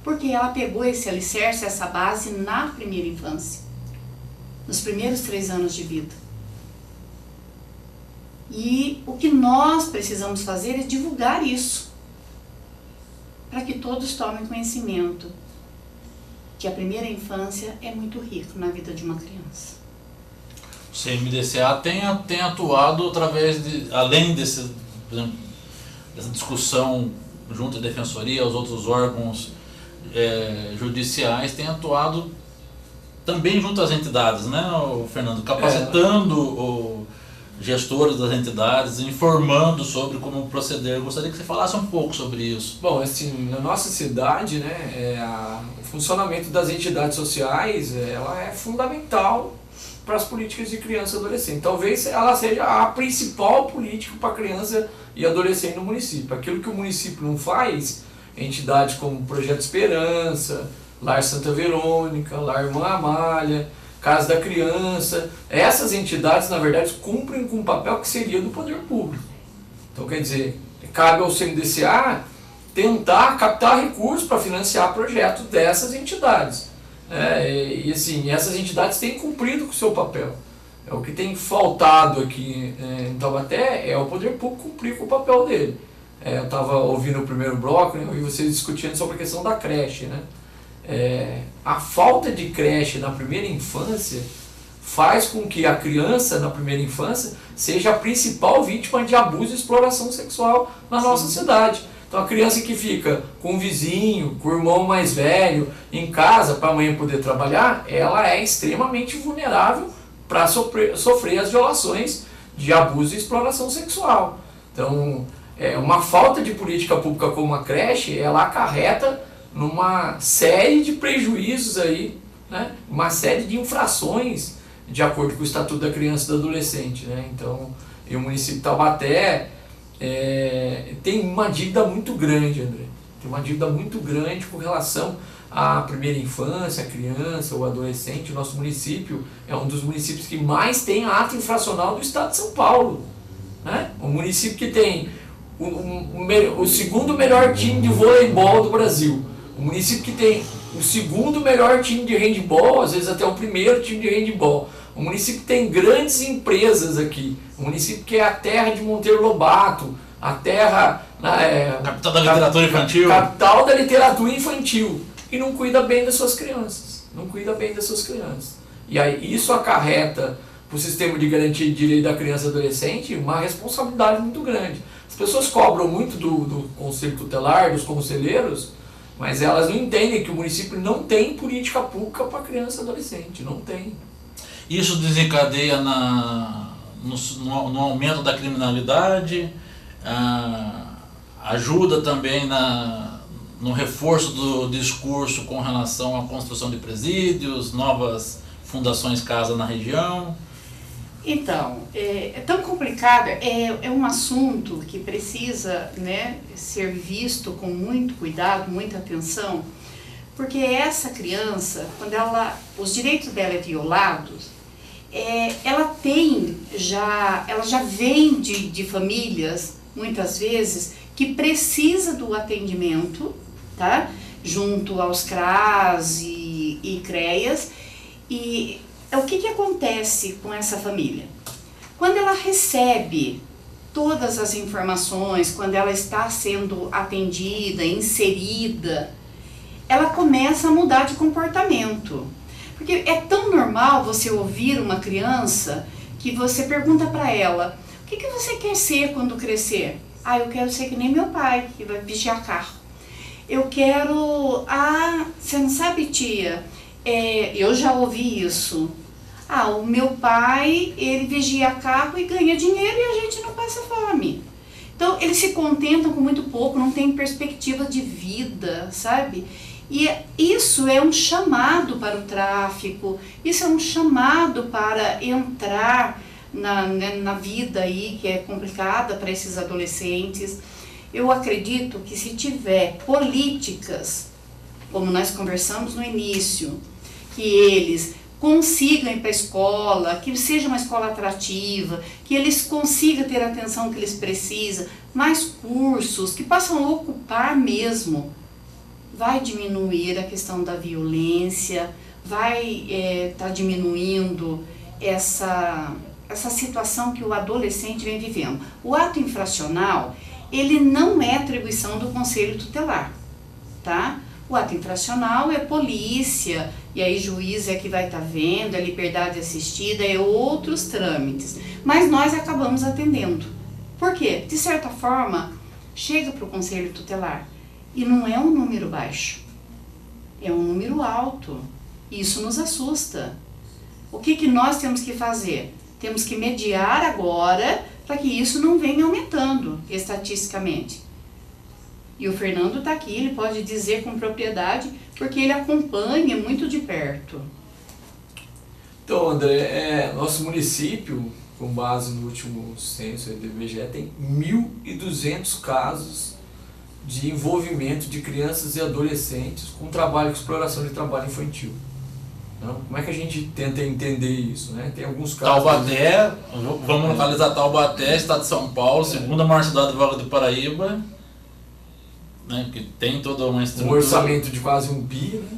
porque ela pegou esse alicerce, essa base na primeira infância, nos primeiros 3 anos de vida. E o que nós precisamos fazer é divulgar isso, para que todos tomem conhecimento que a primeira infância é muito rica na vida de uma criança. O CMDCA tem atuado através além dessa discussão junto à Defensoria, aos outros órgãos judiciais, tem atuado também junto às entidades, né, Fernando? Capacitando gestores das entidades, informando sobre como proceder. Eu gostaria que você falasse um pouco sobre isso. Bom, assim, na nossa cidade, né, o funcionamento das entidades sociais, ela é fundamental para as políticas de criança e adolescente. Talvez ela seja a principal política para criança e adolescente no município. Aquilo que o município não faz, entidades como Projeto Esperança, Lar Santa Verônica, Lar Irmã Amália, Casa da Criança, essas entidades, na verdade, cumprem com um papel que seria do poder público. Então, quer dizer, cabe ao CMDCA tentar captar recursos para financiar projetos dessas entidades. E assim, essas entidades têm cumprido com o seu papel. O que tem faltado aqui em Taubaté é o poder público cumprir com o papel dele. Eu estava ouvindo o primeiro bloco, né, e vocês discutindo sobre a questão da creche, né? A falta de creche na primeira infância faz com que a criança na primeira infância seja a principal vítima de abuso e exploração sexual na nossa cidade. Então a criança que fica com o vizinho, com o irmão mais velho, em casa para a mãe poder trabalhar, ela é extremamente vulnerável para sofrer as violações de abuso e exploração sexual. Então uma falta de política pública como a creche, ela acarreta numa série de prejuízos aí, né? Uma série de infrações de acordo com o Estatuto da Criança e do Adolescente, né? Então, o município de Taubaté tem uma dívida muito grande, André. Tem uma dívida muito grande com relação à primeira infância, a criança, o adolescente. O nosso município é um dos municípios que mais tem ato infracional do estado de São Paulo, né? Um município que tem o segundo melhor time de voleibol do Brasil. O município que tem o segundo melhor time de handball, às vezes até o primeiro time de handball. O município que tem grandes empresas aqui. O município que é a terra de Monteiro Lobato, a terra... capital da literatura infantil. Capital da literatura infantil. E não cuida bem das suas crianças. Não cuida bem das suas crianças. E aí isso acarreta para o sistema de garantia de direito da criança e adolescente uma responsabilidade muito grande. As pessoas cobram muito do conselho tutelar, dos conselheiros, mas elas não entendem que o município não tem política pública para criança e adolescente, não tem. Isso desencadeia no aumento da criminalidade, ajuda também no reforço do discurso com relação à construção de presídios, novas fundações casa na região? Então, é tão complicado, é um assunto que precisa, né, ser visto com muito cuidado, muita atenção, porque essa criança, quando os direitos dela é violados, ela já vem de famílias, muitas vezes, que precisa do atendimento, tá? Junto aos CRAS e CREAS. E o que acontece com essa família? Quando ela recebe todas as informações, quando ela está sendo atendida, inserida, ela começa a mudar de comportamento. Porque é tão normal você ouvir uma criança que você pergunta para ela: o que você quer ser quando crescer? Eu quero ser que nem meu pai, que vai vigiar carro. Eu quero... você não sabe, tia? Eu já ouvi isso. O meu pai, ele vigia carro e ganha dinheiro e a gente não passa fome. Então, eles se contentam com muito pouco, não tem perspectiva de vida, sabe? E isso é um chamado para o tráfico, isso é um chamado para entrar na vida aí, que é complicada para esses adolescentes. Eu acredito que se tiver políticas, como nós conversamos no início, que eles consigam ir para a escola, que seja uma escola atrativa, que eles consigam ter a atenção que eles precisam, mais cursos, que possam ocupar mesmo, vai diminuir a questão da violência, vai tá diminuindo essa situação que o adolescente vem vivendo. O ato infracional, ele não é atribuição do Conselho Tutelar, tá? O ato infracional é polícia, e aí juiz é que vai estar vendo, é liberdade assistida, é outros trâmites. Mas nós acabamos atendendo. Por quê? De certa forma, chega para o Conselho Tutelar e não é um número baixo, é um número alto. Isso nos assusta. O que nós temos que fazer? Temos que mediar agora para que isso não venha aumentando estatisticamente. E o Fernando está aqui, ele pode dizer com propriedade, porque ele acompanha muito de perto. Então, André, nosso município, com base no último censo do IBGE, tem 1.200 casos de envolvimento de crianças e adolescentes com exploração de trabalho infantil. Então, como é que a gente tenta entender isso, né? Tem alguns casos... Taubaté, vamos localizar Taubaté, estado de São Paulo, segunda maior cidade do Vale do Paraíba, né? Que tem toda uma estrutura... Um orçamento de quase 1 bi, né?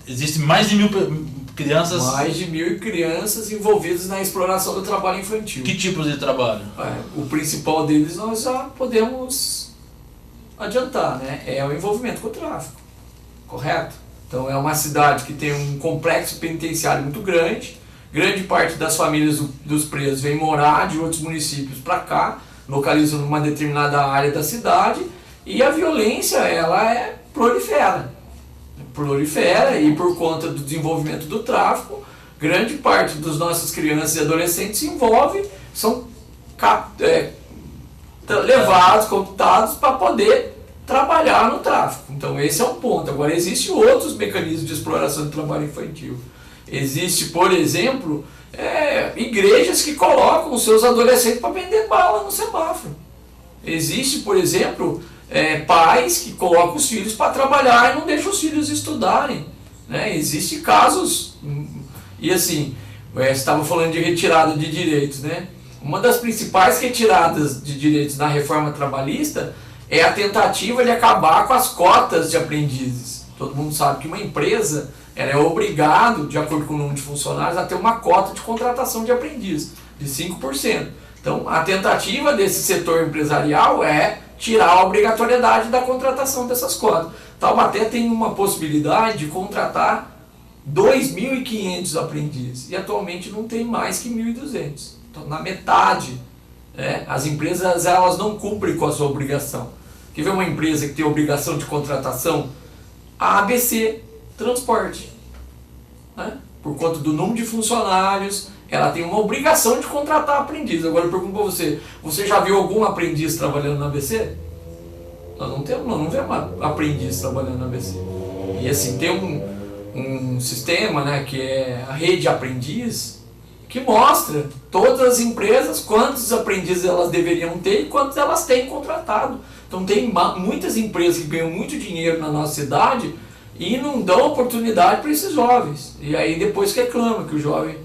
Existem mais de 1.000 crianças... Mais de 1.000 crianças envolvidas na exploração do trabalho infantil. Que tipos de trabalho? O principal deles nós já podemos adiantar, né? É o envolvimento com o tráfico, correto? Então é uma cidade que tem um complexo penitenciário muito grande, grande parte das famílias dos presos vem morar de outros municípios para cá, localizam numa determinada área da cidade, e a violência ela prolifera e por conta do desenvolvimento do tráfico, grande parte das nossas crianças e adolescentes se envolve, são levados, computados para poder trabalhar no tráfico. Então esse é um ponto. Agora existem outros mecanismos de exploração do trabalho infantil. Existe, por exemplo, igrejas que colocam os seus adolescentes para vender bala no semáforo. Existe, por exemplo, pais que colocam os filhos para trabalhar e não deixam os filhos estudarem, né? Existem casos, e assim, você estava falando de retirada de direitos, né? Uma das principais retiradas de direitos na reforma trabalhista é a tentativa de acabar com as cotas de aprendizes. Todo mundo sabe que uma empresa ela é obrigada, de acordo com o número de funcionários, a ter uma cota de contratação de aprendiz, de 5%. Então, a tentativa desse setor empresarial é tirar a obrigatoriedade da contratação dessas cotas. Taubaté tem uma possibilidade de contratar 2.500 aprendizes, e atualmente não tem mais que 1.200. Então, na metade, as empresas elas não cumprem com a sua obrigação. Quer ver uma empresa que tem obrigação de contratação? A ABC Transporte. Né? Por conta do número de funcionários, ela tem uma obrigação de contratar aprendiz. Agora eu pergunto para você já viu algum aprendiz trabalhando na ABC? Nós não vemos aprendiz trabalhando na ABC. E assim, tem um sistema, né, que é a rede aprendiz, que mostra todas as empresas quantos aprendizes elas deveriam ter e quantos elas têm contratado. Então tem muitas empresas que ganham muito dinheiro na nossa cidade e não dão oportunidade para esses jovens. E aí depois reclama que o jovem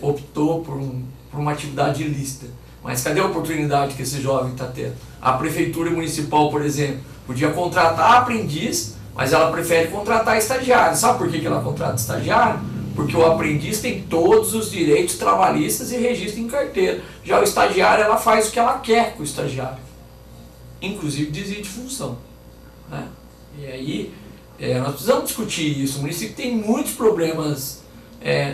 optou por uma atividade ilícita. Mas cadê a oportunidade que esse jovem está tendo? A prefeitura municipal, por exemplo, podia contratar aprendiz, mas ela prefere contratar estagiário. Sabe por que ela contrata estagiário? Porque o aprendiz tem todos os direitos trabalhistas e registro em carteira. Já o estagiário, ela faz o que ela quer com o estagiário, inclusive desvio de função, né? E aí nós precisamos discutir isso. O município tem muitos problemas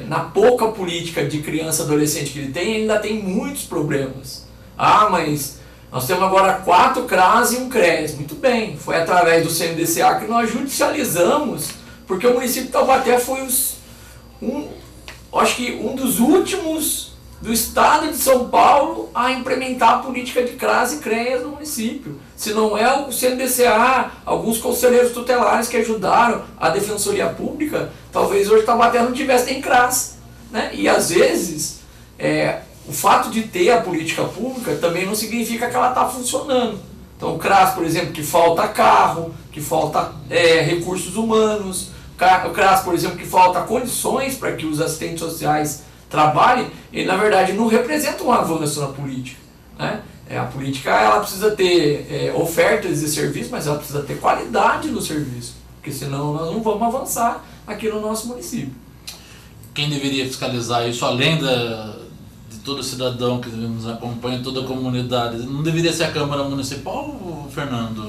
na pouca política de criança e adolescente que ele tem, ainda tem muitos problemas. Ah, mas nós temos agora 4 CRAS e um CRES. Muito bem, foi através do CNDCA que nós judicializamos, porque o município de Taubaté foi acho que um dos últimos do estado de São Paulo a implementar a política de CRAS e CREAS no município. Se não é o CNDCA, alguns conselheiros tutelares que ajudaram a Defensoria Pública, talvez hoje Taubaté não tivesse nem CRAS, né? E às vezes o fato de ter a política pública também não significa que ela está funcionando. Então o CRAS, por exemplo, que falta carro, que falta recursos humanos, o CRAS, por exemplo, que falta condições para que os assistentes sociais trabalhem, ele na verdade não representa um avanço na política, né? A política ela precisa ter ofertas de serviço, mas ela precisa ter qualidade no serviço, porque senão nós não vamos avançar aqui no nosso município. Quem deveria fiscalizar isso, além de todo cidadão que nos acompanha, toda a comunidade, não deveria ser a Câmara Municipal, Fernando?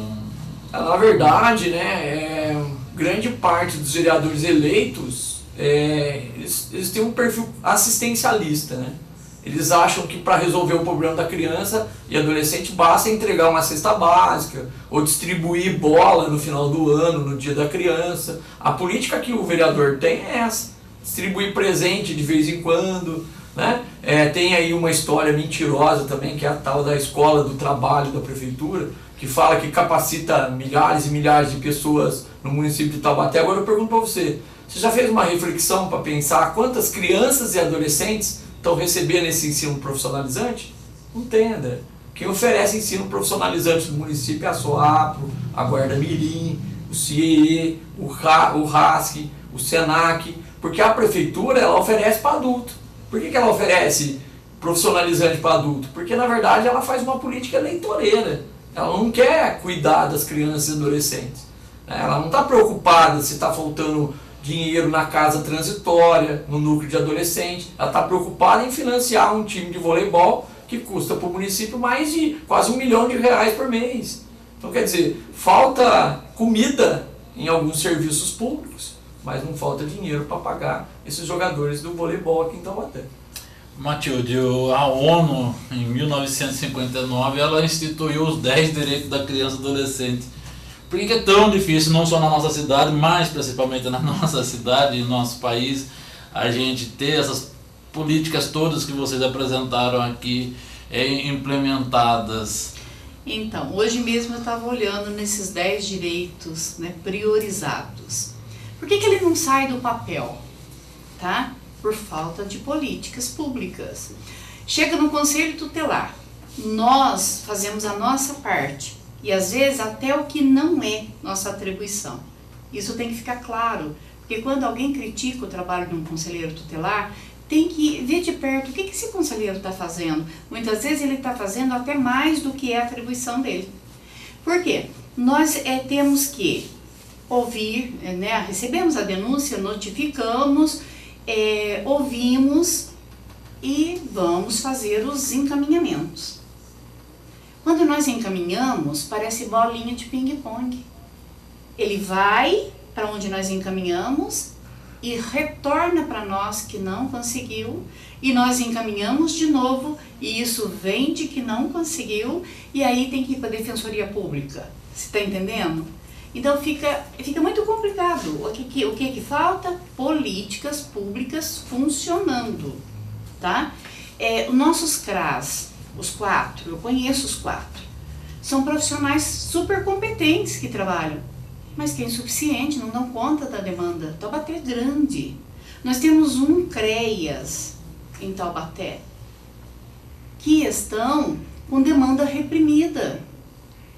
Na verdade, né, grande parte dos vereadores eleitos, eles têm um perfil assistencialista, né? Eles acham que para resolver o problema da criança e adolescente basta entregar uma cesta básica ou distribuir bola no final do ano, no dia da criança. A política que o vereador tem é essa, distribuir presente de vez em quando, né? Tem aí uma história mentirosa também, que é a tal da escola do trabalho da prefeitura, que fala que capacita milhares e milhares de pessoas no município de Taubaté. Agora eu pergunto para você já fez uma reflexão para pensar quantas crianças e adolescentes estão recebendo esse ensino profissionalizante? Não tem, André. Quem oferece ensino profissionalizante no município é a SOAPRO, a Guarda Mirim, o CIE, o RASC, o SENAC, porque a prefeitura ela oferece para adulto. Por que ela oferece profissionalizante para adulto? Porque na verdade ela faz uma política eleitoreira. Ela não quer cuidar das crianças e adolescentes. Ela não está preocupada se está faltando dinheiro na casa transitória, no núcleo de adolescente. Ela está preocupada em financiar um time de voleibol que custa para o município mais de quase R$1 milhão por mês. Então quer dizer, falta comida em alguns serviços públicos, mas não falta dinheiro para pagar esses jogadores do voleibol aqui em Taubaté. Matilde, a ONU, em 1959, ela instituiu os 10 direitos da criança e adolescente. Por que é tão difícil, não só na nossa cidade, mas principalmente na nossa cidade e no nosso país, a gente ter essas políticas todas que vocês apresentaram aqui implementadas? Então, hoje mesmo eu estava olhando nesses 10 direitos, né, priorizados. Por que ele não sai do papel? Tá? Por falta de políticas públicas. Chega no Conselho Tutelar, nós fazemos a nossa parte e às vezes até o que não é nossa atribuição. Isso tem que ficar claro, porque quando alguém critica o trabalho de um conselheiro tutelar, tem que ver de perto o que esse conselheiro está fazendo. Muitas vezes ele está fazendo até mais do que é a atribuição dele. Por quê? Nós temos que ouvir, né? Recebemos a denúncia, notificamos, ouvimos e vamos fazer os encaminhamentos. Quando nós encaminhamos, parece bolinha de ping-pong. Ele vai para onde nós encaminhamos e retorna para nós que não conseguiu, e nós encaminhamos de novo, e isso vem de que não conseguiu, e aí tem que ir para a Defensoria Pública. Você está entendendo? Então fica muito complicado. O que falta? Políticas públicas funcionando. tá? Os nossos CRAs, os 4, eu conheço os 4, são profissionais super competentes que trabalham, mas que é insuficiente, não dão conta da demanda. Taubaté é grande. Nós temos um CREAS em Taubaté, que estão com demanda reprimida.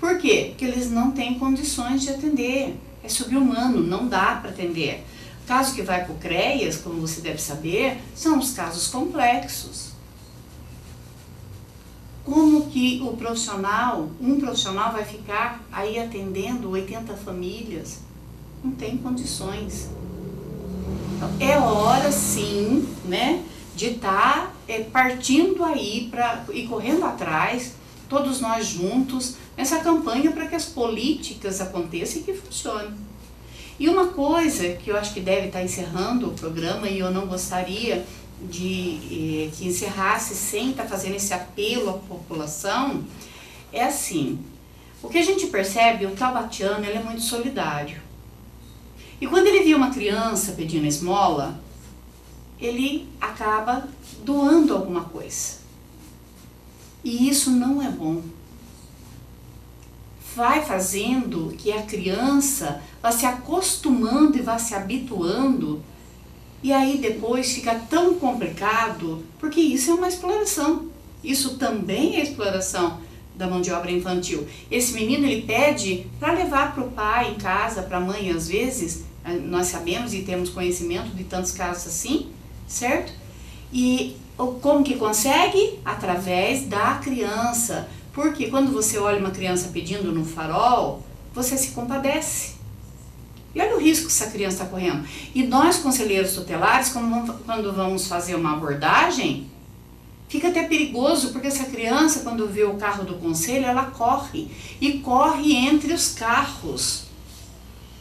Por quê? Porque eles não têm condições de atender. É subhumano, não dá para atender. O caso que vai para o CREAS, como você deve saber, são os casos complexos. Como que um profissional vai ficar aí atendendo 80 famílias? Não tem condições. Então, é hora sim, né, de estar partindo aí e correndo atrás, todos nós juntos, nessa campanha para que as políticas aconteçam e que funcionem. E uma coisa que eu acho que deve estar encerrando o programa, e eu não gostaria de que encerrasse sem estar fazendo esse apelo à população, é assim: o que a gente percebe, o taubatiano, ele é muito solidário. E quando ele vê uma criança pedindo esmola, ele acaba doando alguma coisa. E isso não é bom. Vai fazendo que a criança vá se acostumando e vá se habituando, e aí depois fica tão complicado, porque isso é uma exploração. Isso também é exploração da mão de obra infantil. Esse menino, ele pede para levar para o pai em casa, para a mãe às vezes, nós sabemos e temos conhecimento de tantos casos assim, certo? E como que consegue? Através da criança. Porque quando você olha uma criança pedindo no farol, você se compadece. E olha o risco que essa criança está correndo. E nós, conselheiros tutelares, quando vamos fazer uma abordagem, fica até perigoso, porque essa criança, quando vê o carro do conselho, ela corre. E corre entre os carros,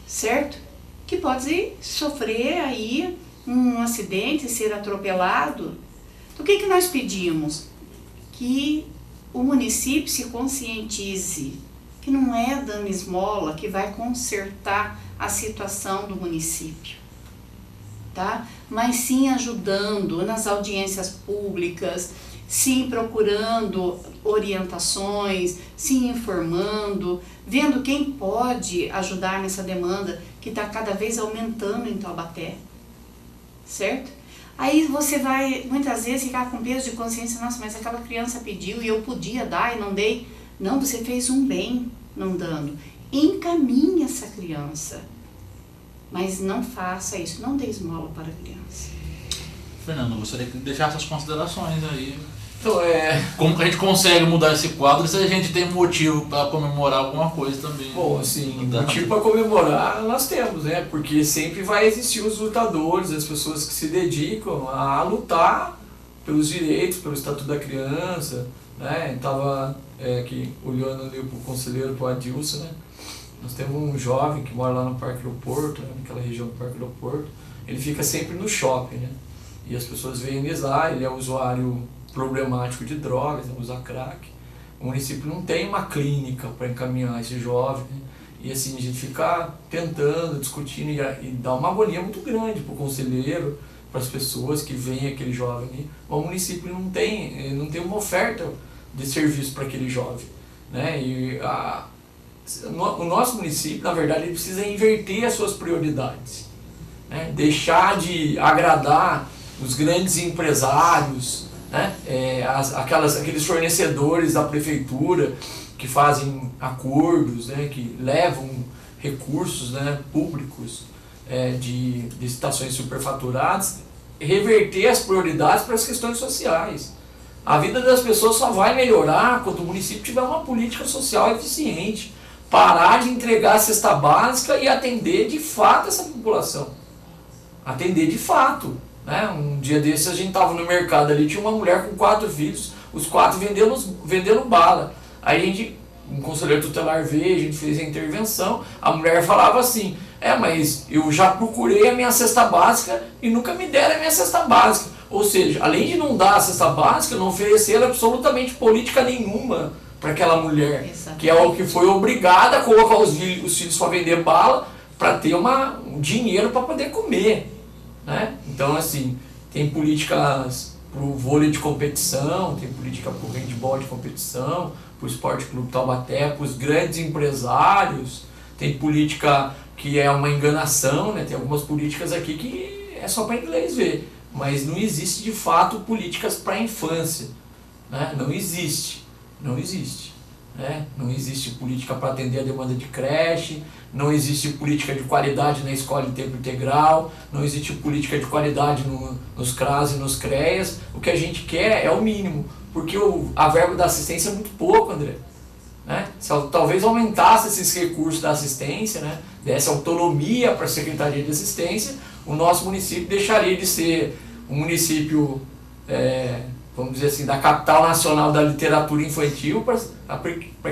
certo? Que pode sofrer aí um acidente, ser atropelado. Então, o que nós pedimos? Que o município se conscientize que não é dando esmola que vai consertar a situação do município, tá? Mas sim ajudando nas audiências públicas, sim procurando orientações, sim informando, vendo quem pode ajudar nessa demanda que está cada vez aumentando em Taubaté, certo? Aí você vai, muitas vezes, ficar com peso de consciência: nossa, mas aquela criança pediu e eu podia dar e não dei. Não, você fez um bem não dando. Encaminhe essa criança, mas não faça isso, não dê esmola para a criança. Fernando, eu gostaria de deixar essas considerações aí. Então, como que a gente consegue mudar esse quadro se a gente tem motivo para comemorar alguma coisa também? Bom, assim, motivo para comemorar nós temos, né? Porque sempre vai existir os lutadores, as pessoas que se dedicam a lutar pelos direitos, pelo Estatuto da Criança, né? Estava aqui olhando ali para o conselheiro, para o Adilson, né? Nós temos um jovem que mora lá no Parque Aeroporto, né? Naquela região do Parque Aeroporto. Ele fica sempre no shopping, né? E as pessoas veem ele lá, ele é usuário problemático de drogas, usa crack. O município não tem uma clínica para encaminhar esse jovem, né? E assim, a gente fica tentando, discutindo e dá uma agonia muito grande para o conselheiro, para as pessoas que veem aquele jovem ali. O município não tem uma oferta de serviço para aquele jovem, né? E o nosso município, na verdade, ele precisa inverter as suas prioridades, né? Deixar de agradar os grandes empresários, né? Aqueles fornecedores da prefeitura que fazem acordos, né? Que levam recursos, né? Públicos de estações superfaturadas, reverter as prioridades para as questões sociais. A vida das pessoas só vai melhorar quando o município tiver uma política social eficiente, parar de entregar a cesta básica e atender de fato essa população. Atender de fato. Né? Um dia desses a gente estava no mercado ali, tinha uma mulher com 4 filhos, os 4 vendendo bala. Aí um conselheiro tutelar veio, a gente fez a intervenção, a mulher falava assim: mas eu já procurei a minha cesta básica e nunca me deram a minha cesta básica. Ou seja, além de não dar a cesta básica, não ofereceram absolutamente política nenhuma para aquela mulher. Exatamente. Que é o que foi obrigada a colocar os filhos para vender bala para ter um dinheiro para poder comer. Né? Então, assim, tem políticas para o vôlei de competição, tem política para o handball de competição, para o Esporte Clube Taubaté, para os grandes empresários, tem política que é uma enganação, né? Tem algumas políticas aqui que é só para inglês ver, mas não existe de fato políticas para a infância, né? Não existe. Né? Não existe política para atender a demanda de creche, não existe política de qualidade na escola em tempo integral, não existe política de qualidade nos CRAS e nos CREAS. O que a gente quer é o mínimo, porque a verba da assistência é muito pouco, André. Né? Se talvez aumentasse esses recursos da assistência, né? Desse autonomia para a Secretaria de Assistência, o nosso município deixaria de ser um município, vamos dizer assim, da capital nacional da literatura infantil para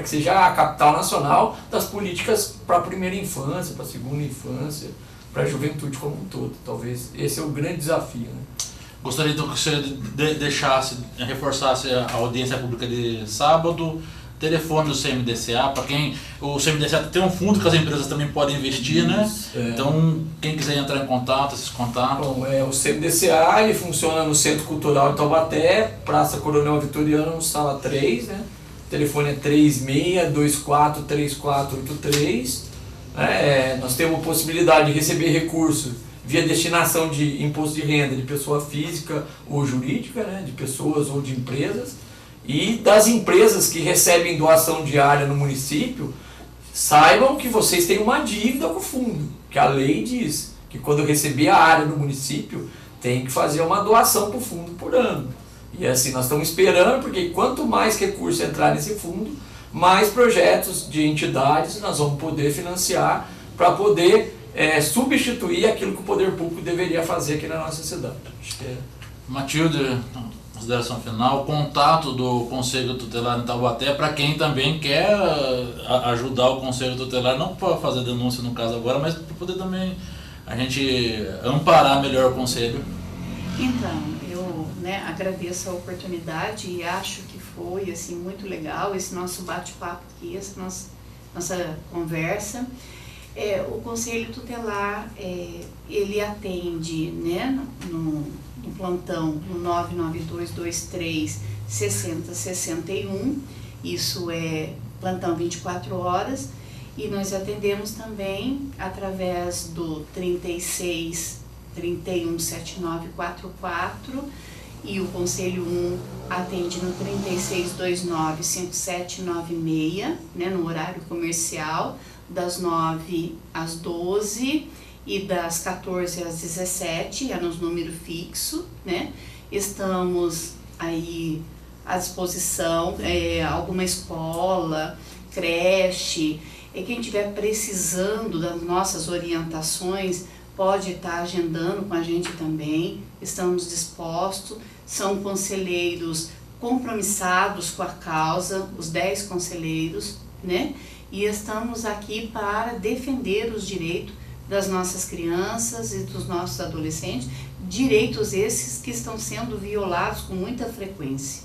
que seja a capital nacional das políticas para a primeira infância, para a segunda infância, para a juventude como um todo. Talvez esse é o grande desafio. Né? Gostaria então que você reforçasse a audiência pública de sábado, telefone do CMDCA, para quem o CMDCA tem um fundo que as empresas também podem investir, né? Então, quem quiser entrar em contato, esses contatos. Bom, o CMDCA ele funciona no Centro Cultural de Taubaté, Praça Coronel Vitoriano, sala 3, né? O telefone é 36243483. Nós temos a possibilidade de receber recursos via destinação de imposto de renda de pessoa física ou jurídica, né? De pessoas ou de empresas. E das empresas que recebem doação diária no município, saibam que vocês têm uma dívida com o fundo, que a lei diz que quando receber a área do município, tem que fazer uma doação para o fundo por ano. E assim, nós estamos esperando, porque quanto mais recurso entrar nesse fundo, mais projetos de entidades nós vamos poder financiar para poder substituir aquilo que o poder público deveria fazer aqui na nossa cidade. Acho que Matilde, consideração final, contato do Conselho Tutelar em Taubaté para quem também quer ajudar o Conselho Tutelar, não para fazer denúncia no caso agora, mas para poder também a gente amparar melhor o Conselho. Então, eu agradeço a oportunidade e acho que foi assim, muito legal esse nosso bate-papo aqui, essa nossa conversa. O Conselho Tutelar, ele atende, né, no plantão no 992236061, isso é plantão 24 horas, e nós atendemos também através do 36317944, e o Conselho 1 atende no 36295796, né, no horário comercial, das 9 às 12 e das 14 às 17, nos números fixos, né? Estamos aí à disposição, alguma escola, creche, quem estiver precisando das nossas orientações pode estar agendando com a gente também, estamos dispostos, são conselheiros compromissados com a causa, os 10 conselheiros, né? E estamos aqui para defender os direitos das nossas crianças e dos nossos adolescentes, direitos esses que estão sendo violados com muita frequência.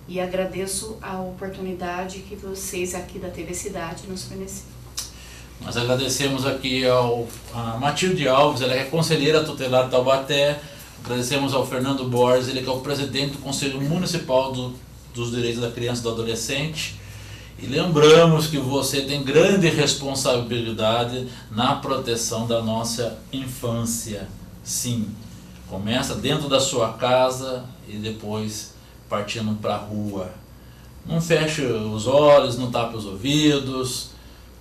E agradeço a oportunidade que vocês aqui da TV Cidade nos forneceram. Nós agradecemos aqui a Matilde Alves, ela é conselheira tutelar de Taubaté. Agradecemos ao Fernando Borges, ele que é o presidente do Conselho Municipal dos Direitos da Criança e do Adolescente. E lembramos que você tem grande responsabilidade na proteção da nossa infância. Sim, começa dentro da sua casa e depois partindo para a rua. Não feche os olhos, não tape os ouvidos,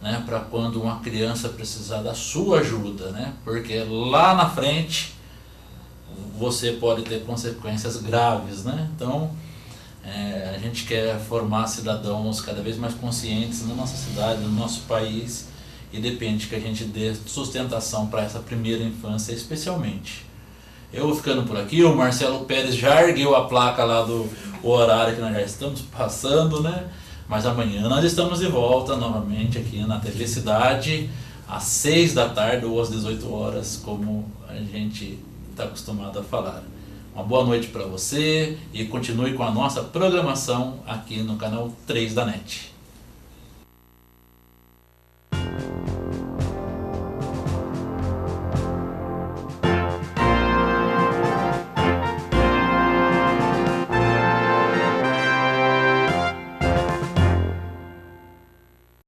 né, para quando uma criança precisar da sua ajuda, né, porque lá na frente você pode ter consequências graves, né? Então, a gente quer formar cidadãos cada vez mais conscientes na nossa cidade, no nosso país, e depende que a gente dê sustentação para essa primeira infância especialmente. Eu vou ficando por aqui, o Marcelo Pérez já ergueu a placa lá do horário que nós já estamos passando, né? Mas amanhã nós estamos de volta novamente aqui na TV Cidade, às 6 da tarde ou às 18 horas, como a gente está acostumado a falar. Uma boa noite para você e continue com a nossa programação aqui no canal 3 da NET.